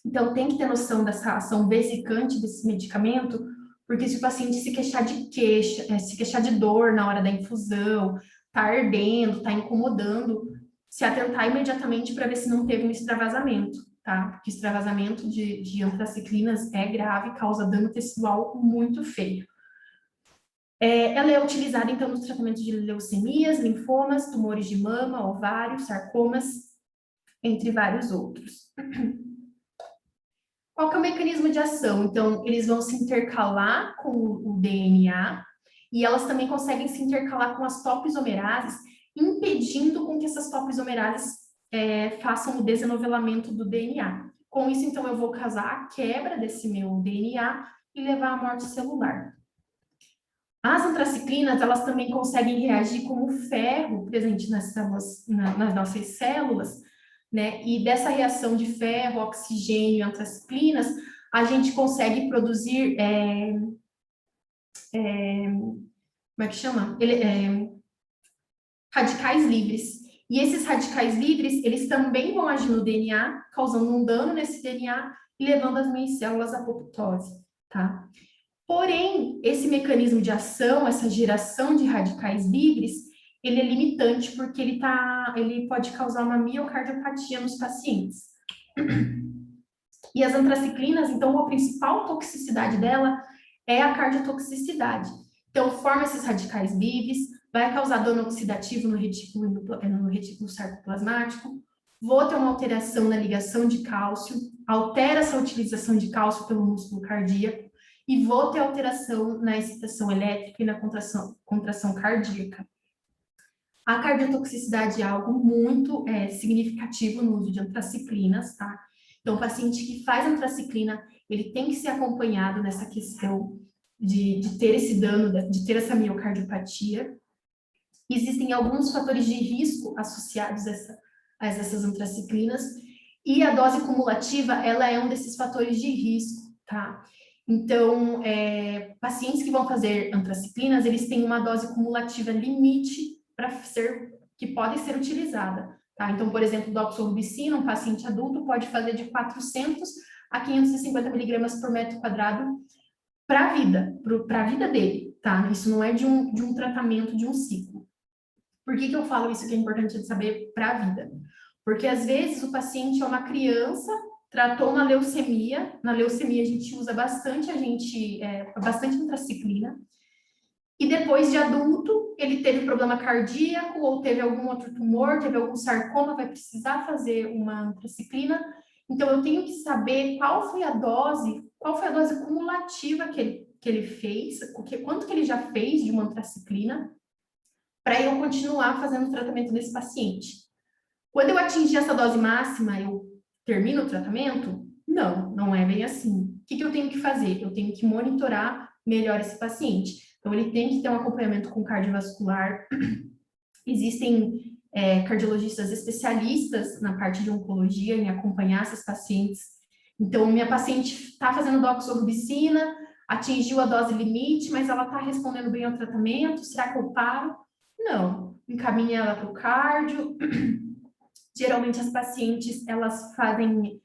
Então, tem que ter noção dessa ação vesicante desse medicamento, porque se o paciente se queixar se queixar de dor na hora da infusão, tá ardendo, tá incomodando, se atentar imediatamente para ver se não teve um extravasamento, tá? Porque extravasamento de antraciclinas é grave, causa dano tecidual muito feio. Ela é utilizada, então, nos tratamentos de leucemias, linfomas, tumores de mama, ovários, sarcomas, entre vários outros. Qual que é o mecanismo de ação? Então, eles vão se intercalar com o DNA e elas também conseguem se intercalar com as topoisomerases, impedindo com que essas topoisomerases façam o desenovelamento do DNA. Com isso, então, eu vou causar a quebra desse meu DNA e levar à morte celular. As antraciclinas, elas também conseguem reagir como ferro presente nas nossas células, né? E dessa reação de ferro, oxigênio e antraciclinas, a gente consegue produzir, como é que chama? Radicais livres. E esses radicais livres, eles também vão agir no DNA, causando um dano nesse DNA e levando as minhas células à apoptose, tá? Porém, esse mecanismo de ação, essa geração de radicais livres, ele é limitante porque ele pode causar uma miocardiopatia nos pacientes. E as antraciclinas, então, a principal toxicidade dela é a cardiotoxicidade. Então, forma esses radicais livres, vai causar dano oxidativo no retículo sarcoplasmático, vou ter uma alteração na ligação de cálcio, altera essa utilização de cálcio pelo músculo cardíaco, e vou ter alteração na excitação elétrica e na contração cardíaca. A cardiotoxicidade é algo muito significativo no uso de antraciclinas, tá? Então, o paciente que faz antraciclina, ele tem que ser acompanhado nessa questão de ter esse dano, de ter essa miocardiopatia. Existem alguns fatores de risco associados a essas antraciclinas, e a dose cumulativa, ela é um desses fatores de risco, tá? Então, pacientes que vão fazer antraciclinas, eles têm uma dose cumulativa limite que pode ser utilizada, tá? Então, por exemplo, doxorubicina, um paciente adulto pode fazer de 400 a 550 miligramas por metro quadrado para a vida dele, tá? Isso não é de um tratamento, de um ciclo. Por que eu falo isso que é importante de saber para a vida? Porque às vezes o paciente é uma criança, tratou uma leucemia, na leucemia a gente usa bastante, bastante antraciclina, e depois de adulto, ele teve problema cardíaco, ou teve algum outro tumor, teve algum sarcoma, vai precisar fazer uma antraciclina. Então, eu tenho que saber qual foi a dose cumulativa que ele fez, quanto que ele já fez de uma antraciclina, para eu continuar fazendo o tratamento desse paciente. Quando eu atingir essa dose máxima, eu termino o tratamento? Não, não é bem assim. O que eu tenho que fazer? Eu tenho que monitorar melhor esse paciente. Então, ele tem que ter um acompanhamento com cardiovascular. Existem cardiologistas especialistas na parte de oncologia em acompanhar esses pacientes. Então, minha paciente está fazendo doxorubicina, atingiu a dose limite, mas ela está respondendo bem ao tratamento, será que eu paro? Não, encaminha ela para o cardio. Geralmente, as pacientes, elas fazem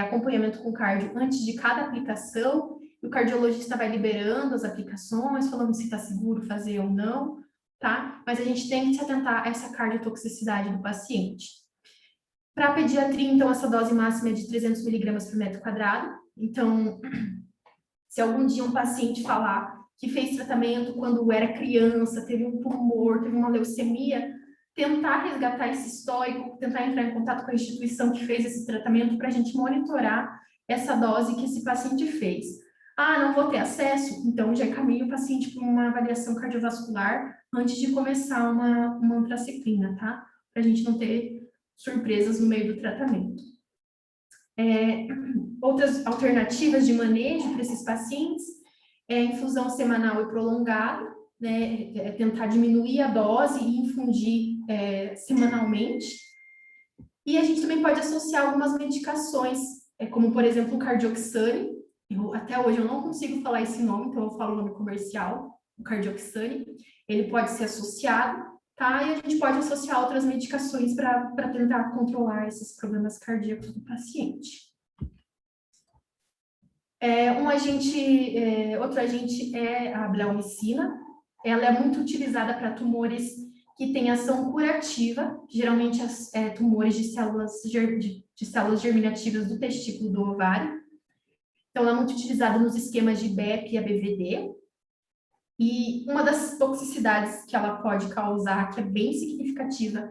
acompanhamento com cardio antes de cada aplicação, e o cardiologista vai liberando as aplicações, falando se está seguro fazer ou não, tá? Mas a gente tem que se atentar a essa cardiotoxicidade do paciente. Para a pediatria, então, essa dose máxima é de 300 miligramas por metro quadrado. Então, se algum dia um paciente falar que fez tratamento quando era criança, teve um tumor, teve uma leucemia, tentar resgatar esse histórico, tentar entrar em contato com a instituição que fez esse tratamento para a gente monitorar essa dose que esse paciente fez. Ah, não vou ter acesso? Então, já encaminho o paciente para uma avaliação cardiovascular antes de começar uma antraciclina, tá? Para a gente não ter surpresas no meio do tratamento. Outras alternativas de manejo para esses pacientes é a infusão semanal e prolongada, né? Tentar diminuir a dose e infundir semanalmente. E a gente também pode associar algumas medicações, como, por exemplo, o Cardioxane. Até hoje eu não consigo falar esse nome, então eu falo o nome comercial, o Cardioxane. Ele pode ser associado, tá? E a gente pode associar outras medicações para tentar controlar esses problemas cardíacos do paciente. Outro agente é a bleomicina. Ela é muito utilizada para tumores que têm ação curativa, geralmente tumores de células germinativas do testículo do ovário. Então, ela é muito utilizada nos esquemas de BEP e ABVD. E uma das toxicidades que ela pode causar, que é bem significativa,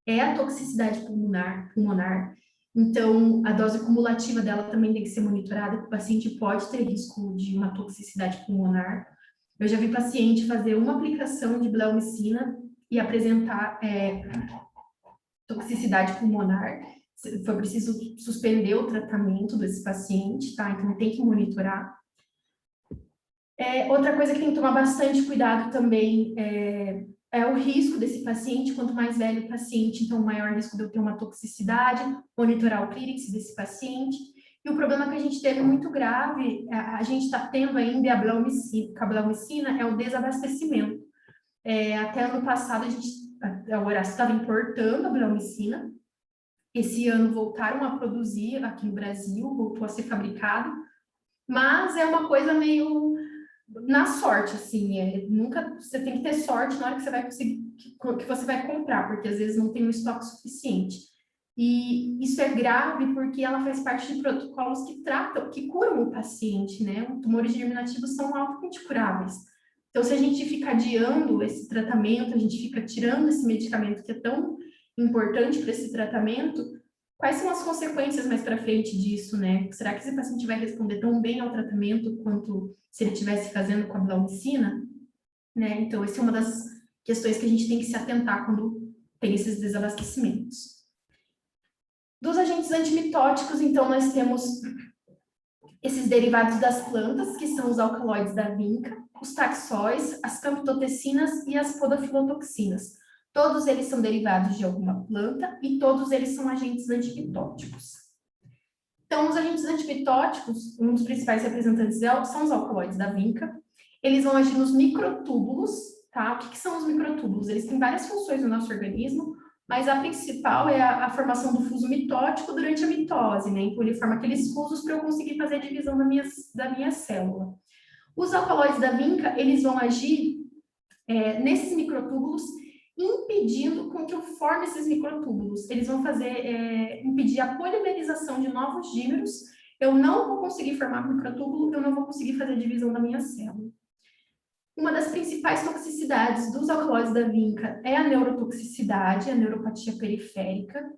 é a toxicidade pulmonar. Então, a dose cumulativa dela também tem que ser monitorada, porque o paciente pode ter risco de uma toxicidade pulmonar. Eu já vi paciente fazer uma aplicação de bleomicina e apresentar toxicidade pulmonar. Foi preciso suspender o tratamento desse paciente, tá? Então, tem que monitorar. Outra coisa que tem que tomar bastante cuidado também é o risco desse paciente. Quanto mais velho o paciente, então maior risco de eu ter uma toxicidade, monitorar o clírix desse paciente. E o problema que a gente teve muito grave, a gente está tendo ainda a bleomicina, é o desabastecimento. Até ano passado, a Horácio estava importando a bleomicina. Esse ano voltaram a produzir aqui no Brasil, voltou a ser fabricado, mas é uma coisa meio na sorte, assim, nunca você tem que ter sorte na hora que você vai conseguir, que você vai comprar, porque às vezes não tem um estoque suficiente. E isso é grave porque ela faz parte de protocolos que curam o paciente, né? Tumores germinativos são altamente curáveis. Então, se a gente fica adiando esse tratamento, a gente fica tirando esse medicamento que é tão importante para esse tratamento, quais são as consequências mais para frente disso, né? Será que esse paciente vai responder tão bem ao tratamento quanto se ele estivesse fazendo com a bleomicina? Né? Então, essa é uma das questões que a gente tem que se atentar quando tem esses desabastecimentos. Dos agentes antimitóticos, então, nós temos esses derivados das plantas, que são os alcaloides da vinca, os taxóis, as camptotecinas e as podofilotoxinas. Todos eles são derivados de alguma planta e todos eles são agentes antimitóticos. Então, os agentes antimitóticos, um dos principais representantes são os alcaloides da vinca. Eles vão agir nos microtúbulos, tá? O que são os microtúbulos? Eles têm várias funções no nosso organismo. mas a principal é a formação do fuso mitótico durante a mitose, né? Então, ele forma aqueles fusos para eu conseguir fazer a divisão da minha célula. Os alcaloides da vinca, eles vão agir nesses microtúbulos, impedindo com que eu forme esses microtúbulos. Eles vão impedir a polimerização de novos dímeros. Eu não vou conseguir formar microtúbulo, eu não vou conseguir fazer a divisão da minha célula. Uma das principais toxicidades dos alcaloides da vinca é a neurotoxicidade, a neuropatia periférica,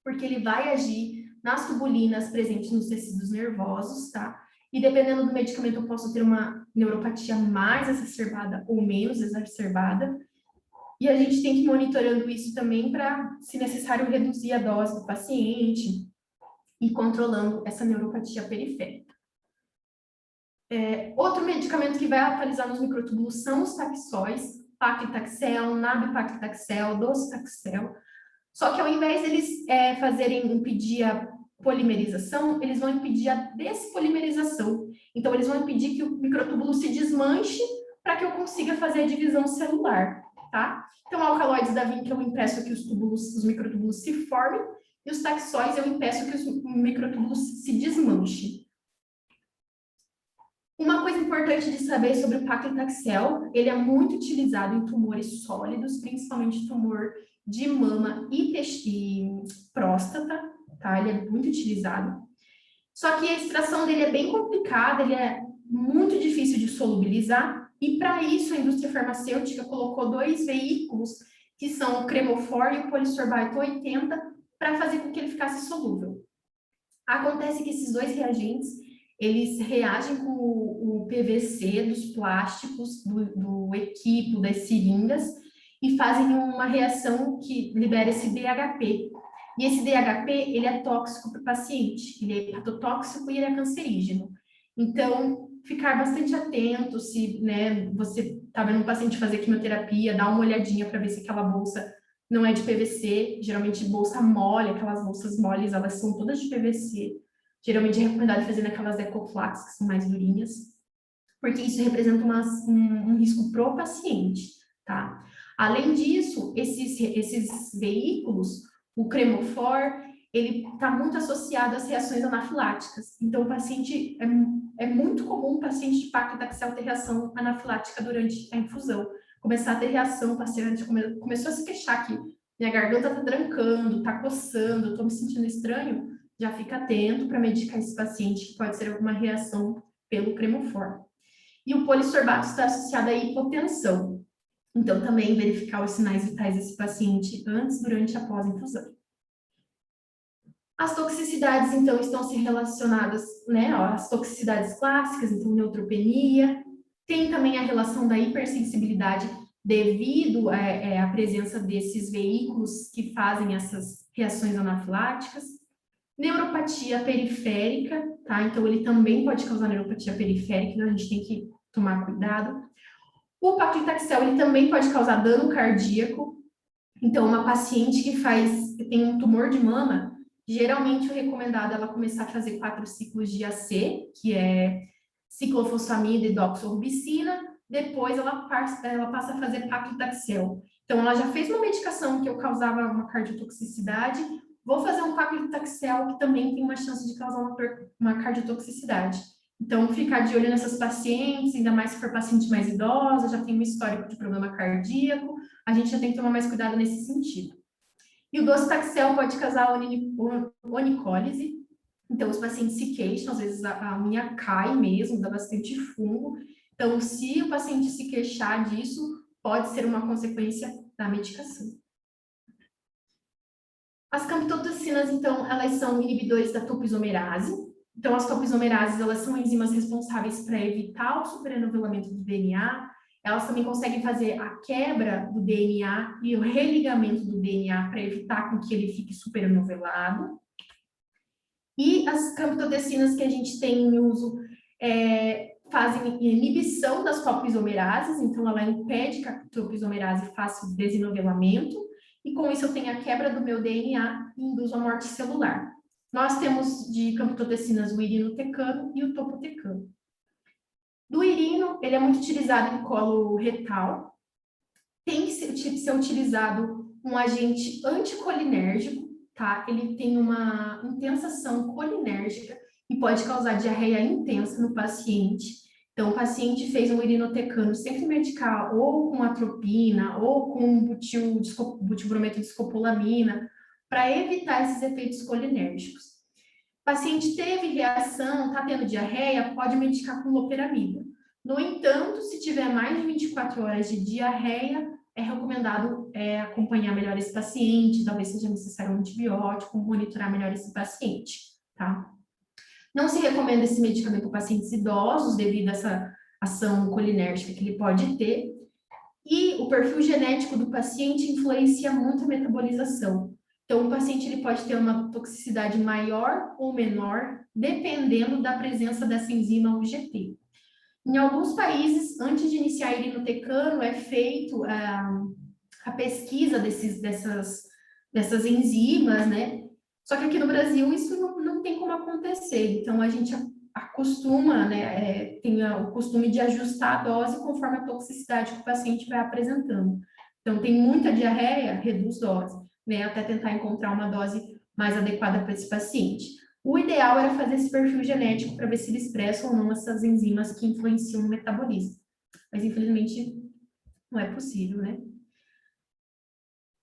porque ele vai agir nas tubulinas presentes nos tecidos nervosos, tá? E dependendo do medicamento, eu posso ter uma neuropatia mais exacerbada ou menos exacerbada. E a gente tem que ir monitorando isso também para, se necessário, reduzir a dose do paciente e controlando essa neuropatia periférica. Outro medicamento que vai atualizar nos microtúbulos são os taxóis, paclitaxel, nab-paclitaxel, docetaxel. Só que ao invés deles impedir a polimerização, eles vão impedir a despolimerização. Então, eles vão impedir que o microtúbulo se desmanche para que eu consiga fazer a divisão celular, tá? Então, alcaloides da vinca eu impeço que os microtúbulos se formem, e os taxóis eu impeço que os microtúbulos se desmanchem. Uma coisa importante de saber sobre o paclitaxel, ele é muito utilizado em tumores sólidos, principalmente tumor de mama e próstata, tá? Ele é muito utilizado. Só que a extração dele é bem complicada, ele é muito difícil de solubilizar, e para isso a indústria farmacêutica colocou 2 veículos, que são o Cremofor e o Polisorbato 80, para fazer com que ele ficasse solúvel. Acontece que esses 2 reagentes, eles reagem com o PVC dos plásticos, do equipo, das seringas, e fazem uma reação que libera esse DHP. E esse DHP, ele é tóxico para o paciente, ele é hepatotóxico e ele é cancerígeno. Então, ficar bastante atento se, né, você está vendo um paciente fazer quimioterapia, dá uma olhadinha para ver se aquela bolsa não é de PVC, geralmente bolsa mole, aquelas bolsas moles, elas são todas de PVC. Geralmente é recomendado fazer naquelas Ecoflax, que são mais durinhas, porque isso representa um risco para o paciente, tá? Além disso, esses veículos, o Cremofor, ele está muito associado às reações anafiláticas. Então, o paciente, é muito comum o paciente de paclitaxel ter reação anafilática durante a infusão. Começar a ter reação, o paciente começou a se queixar aqui, minha garganta está trancando, está coçando, estou me sentindo estranho, já fica atento para medicar esse paciente, que pode ser alguma reação pelo Cremofor. E o polissorbato está associado à hipotensão. Então, também verificar os sinais vitais desse paciente antes, durante e após a infusão. As toxicidades, então, estão se relacionadas, né, às toxicidades clássicas, então, neutropenia. Tem também a relação da hipersensibilidade devido à presença desses veículos que fazem essas reações anafiláticas. Neuropatia periférica, tá? Então, ele também pode causar neuropatia periférica, então a gente tem que tomar cuidado. O paclitaxel, ele também pode causar dano cardíaco. Então, uma paciente que tem um tumor de mama, geralmente o recomendado é ela começar a fazer 4 ciclos de AC, que é ciclofosfamida e doxorubicina, depois ela passa a fazer paclitaxel. Então, ela já fez uma medicação que eu causava uma cardiotoxicidade, vou fazer um paclitaxel que também tem uma chance de causar uma cardiotoxicidade. Então, ficar de olho nessas pacientes, ainda mais se for paciente mais idosa, já tem um histórico de problema cardíaco, a gente já tem que tomar mais cuidado nesse sentido. E o docetaxel pode causar onicólise, então os pacientes se queixam, às vezes a unha cai mesmo, dá bastante fungo. Então, se o paciente se queixar disso, pode ser uma consequência da medicação. As camptotocinas, então, elas são inibidores da topoisomerase. Então, as topoisomerases, elas são enzimas responsáveis para evitar o superanovelamento do DNA. Elas também conseguem fazer a quebra do DNA e o religamento do DNA para evitar com que ele fique superanovelado. E as camptotecinas que a gente tem em uso fazem inibição das topoisomerases, então ela impede que a topoisomerase faça o desenovelamento, e com isso eu tenho a quebra do meu DNA e induzo a morte celular. Nós temos de camptotecinas o irinotecano e o topotecano. Do irino, ele é muito utilizado em colo retal, tem que ser utilizado um agente anticolinérgico, tá? Ele tem uma intensa ação colinérgica e pode causar diarreia intensa no paciente. Então, o paciente fez um irinotecano sem medicar ou com atropina ou com butilbrometo de escopolamina para evitar esses efeitos colinérgicos. O paciente teve reação, está tendo diarreia, pode medicar com loperamida. No entanto, se tiver mais de 24 horas de diarreia, é recomendado acompanhar melhor esse paciente, talvez seja necessário um antibiótico, monitorar melhor esse paciente, tá? Não se recomenda esse medicamento para pacientes idosos, devido a essa ação colinérgica que ele pode ter, e o perfil genético do paciente influencia muito a metabolização. Então, o paciente ele pode ter uma toxicidade maior ou menor, dependendo da presença dessa enzima UGT. Em alguns países, antes de iniciar irinotecano, é feito a pesquisa dessas enzimas, né? Só que aqui no Brasil isso não tem como acontecer. Então, a gente acostuma, né? Tem o costume de ajustar a dose conforme a toxicidade que o paciente vai apresentando. Então, tem muita diarreia, reduz dose, né? Até tentar encontrar uma dose mais adequada para esse paciente. O ideal era fazer esse perfil genético para ver se ele expressa ou não essas enzimas que influenciam no metabolismo. Mas, infelizmente, não é possível, né?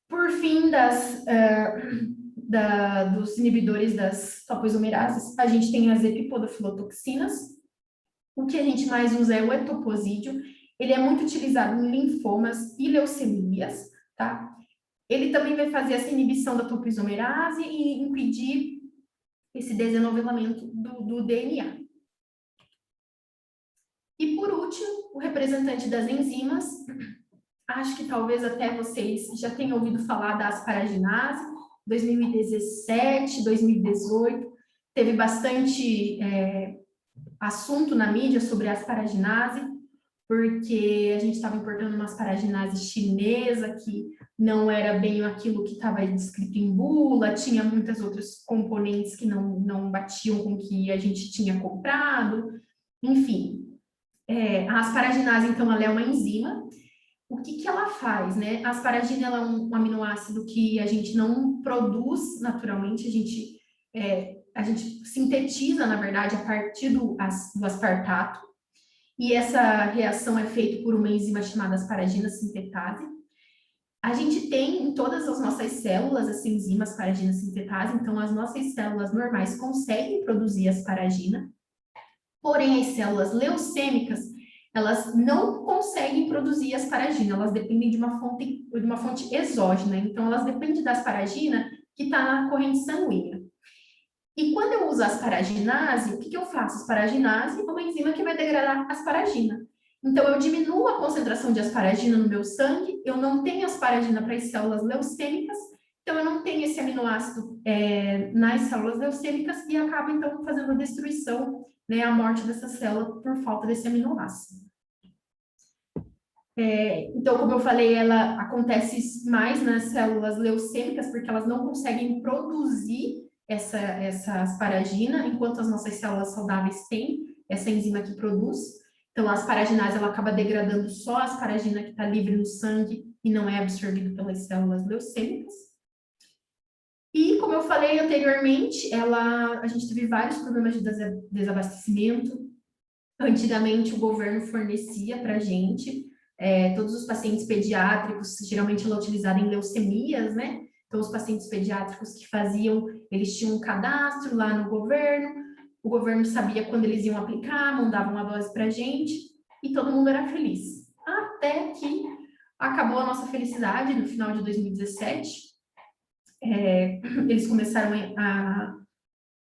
Por fim, dos inibidores das topoisomerases, a gente tem as epipodofilotoxinas. O que a gente mais usa é o etoposídeo. Ele é muito utilizado em linfomas e leucemias, tá? Ele também vai fazer essa inibição da topoisomerase e impedir esse desenvolvimento do DNA. E por último, o representante das enzimas, acho que talvez até vocês já tenham ouvido falar da asparaginase, 2017, 2018, teve bastante assunto na mídia sobre a asparaginase, porque a gente estava importando uma asparaginase chinesa, que não era bem aquilo que estava descrito em bula, tinha muitos outros componentes que não batiam com o que a gente tinha comprado, enfim. A asparaginase, então, ela é uma enzima. O que ela faz, né? A asparagina ela é um aminoácido que a gente não produz naturalmente, a gente sintetiza, na verdade, a partir do aspartato, e essa reação é feita por uma enzima chamada asparagina sintetase. A gente tem em todas as nossas células essa enzima asparagina sintetase, então as nossas células normais conseguem produzir asparagina, porém as células leucêmicas, elas não conseguem produzir asparagina, elas dependem de uma fonte exógena, então elas dependem da asparagina que está na corrente sanguínea. E quando eu uso a asparaginase, o que eu faço? Asparaginase é uma enzima que vai degradar asparagina. Então, eu diminuo a concentração de asparagina no meu sangue, eu não tenho asparagina para as células leucêmicas, então eu não tenho esse aminoácido nas células leucêmicas e acaba, então, fazendo a destruição, né, a morte dessa célula por falta desse aminoácido. Então, como eu falei, ela acontece mais nas células leucêmicas, porque elas não conseguem produzir essa asparagina, enquanto as nossas células saudáveis têm essa enzima que produz. Então, a asparaginase, ela acaba degradando só a asparagina que está livre no sangue e não é absorvida pelas células leucêmicas. E, como eu falei anteriormente, a gente teve vários problemas de desabastecimento. Antigamente, o governo fornecia para a gente todos os pacientes pediátricos, geralmente ela é utilizada em leucemias, né? Então, os pacientes pediátricos que eles tinham um cadastro lá no governo, o governo sabia quando eles iam aplicar, mandavam uma dose para a gente, e todo mundo era feliz. Até que acabou a nossa felicidade no final de 2017. Eles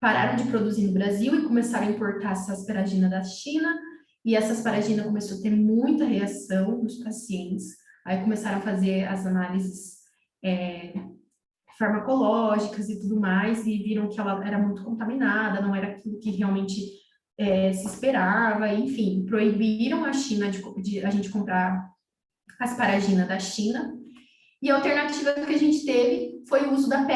pararam de produzir no Brasil e começaram a importar essa asparagina da China, e essa asparagina começou a ter muita reação nos pacientes. Aí começaram a fazer as análises farmacológicas e tudo mais, e viram que ela era muito contaminada, não era aquilo que realmente se esperava, enfim, proibiram a China de a gente comprar asparagina da China, e a alternativa que a gente teve foi o uso da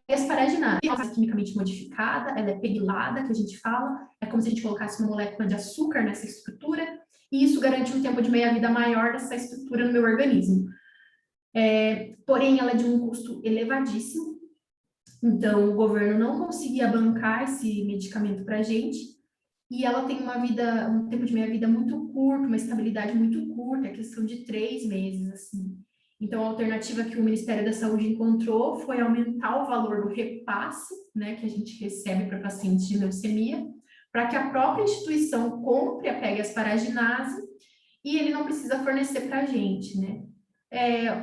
asparaginase. Ela é quimicamente modificada, ela é pegilada, que a gente fala, é como se a gente colocasse uma molécula de açúcar nessa estrutura, e isso garante um tempo de meia-vida maior dessa estrutura no meu organismo. Porém, ela é de um custo elevadíssimo, então o governo não conseguia bancar esse medicamento para a gente, e ela tem um tempo de meia-vida muito curto, uma estabilidade muito curta, é questão de 3 meses, assim. Então, a alternativa que o Ministério da Saúde encontrou foi aumentar o valor do repasse, né, que a gente recebe para pacientes de leucemia, para que a própria instituição compre a PEG asparaginase e ele não precisa fornecer para a gente, né?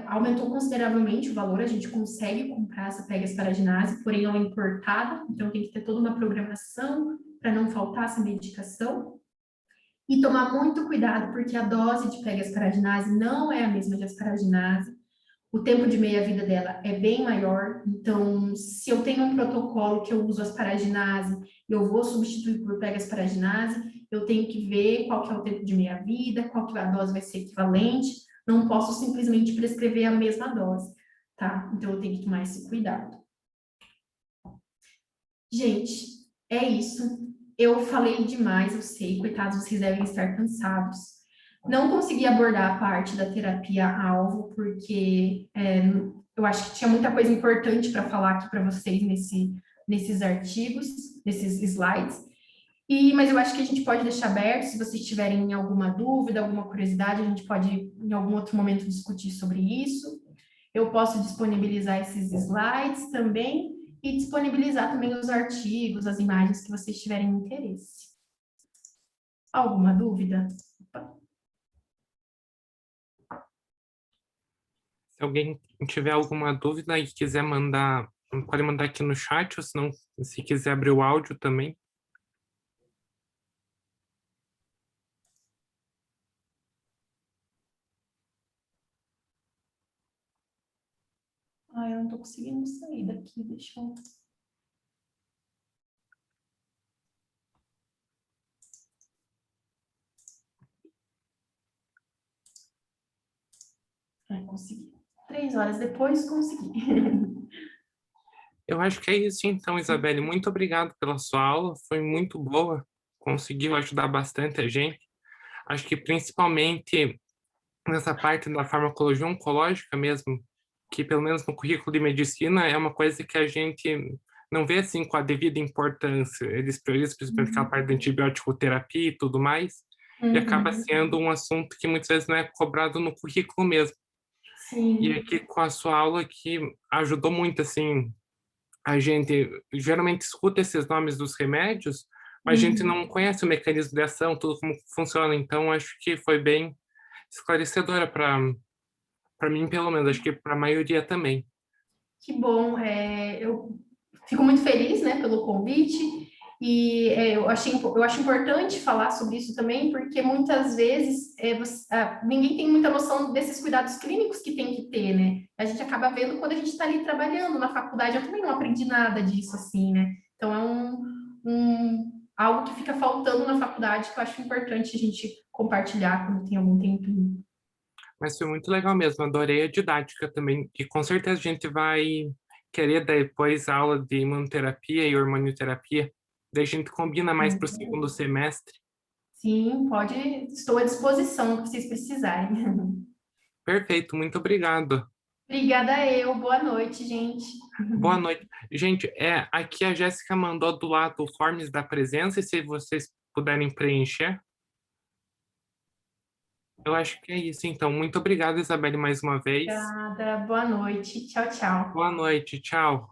Aumentou consideravelmente o valor, a gente consegue comprar essa PEG asparaginase, porém ela é importada, então tem que ter toda uma programação para não faltar essa medicação. E tomar muito cuidado, porque a dose de PEG asparaginase não é a mesma de asparaginase, o tempo de meia-vida dela é bem maior, então, se eu tenho um protocolo que eu uso asparaginase, eu vou substituir por PEG asparaginase, eu tenho que ver qual que é o tempo de meia-vida, qual que a dose vai ser equivalente, não posso simplesmente prescrever a mesma dose, tá? Então, eu tenho que tomar esse cuidado. Gente, é isso. Eu falei demais, eu sei, coitados, vocês devem estar cansados. Não consegui abordar a parte da terapia-alvo, porque eu acho que tinha muita coisa importante para falar aqui para vocês nesses artigos, nesses slides. Mas eu acho que a gente pode deixar aberto, se vocês tiverem alguma dúvida, alguma curiosidade, a gente pode, em algum outro momento, discutir sobre isso. Eu posso disponibilizar esses slides também e disponibilizar também os artigos, as imagens que vocês tiverem interesse. Alguma dúvida? Se alguém tiver alguma dúvida e quiser mandar, pode mandar aqui no chat, ou se não, se quiser abrir o áudio também. Eu não estou conseguindo sair daqui, deixa eu... Consegui. 3 horas depois, consegui. Eu acho que é isso então, Isabelle. Muito obrigado pela sua aula, foi muito boa, conseguiu ajudar bastante a gente. Acho que principalmente nessa parte da farmacologia oncológica mesmo, que pelo menos no currículo de medicina é uma coisa que a gente não vê assim com a devida importância. Eles priorizam principalmente aquela parte da antibiótico terapia e tudo mais, e acaba sendo um assunto que muitas vezes não é cobrado no currículo mesmo. E Sim. aqui com a sua aula que ajudou muito assim, a gente geralmente escuta esses nomes dos remédios, mas a gente não conhece o mecanismo de ação, tudo como funciona. Então acho que foi bem esclarecedora para mim, pelo menos, acho que para a maioria também. Que bom, eu fico muito feliz, né, pelo convite, e eu acho importante falar sobre isso também, porque muitas vezes ninguém tem muita noção desses cuidados clínicos que tem que ter, né? A gente acaba vendo quando a gente está ali trabalhando na faculdade, eu também não aprendi nada disso, assim, né? Então, algo que fica faltando na faculdade que eu acho importante a gente compartilhar quando tem algum tempinho. Mas foi muito legal mesmo, adorei a didática também, e com certeza a gente vai querer depois aula de imunoterapia e hormonioterapia, daí a gente combina mais para o segundo semestre. Sim, pode, estou à disposição, se vocês precisarem. Perfeito, muito obrigado. Obrigada eu, boa noite, gente. Boa noite. Gente, aqui a Jéssica mandou do lado forms da presença, e se vocês puderem preencher. Eu acho que é isso, então. Muito obrigado, Isabelle, mais uma vez. Obrigada, boa noite, tchau, tchau. Boa noite, tchau.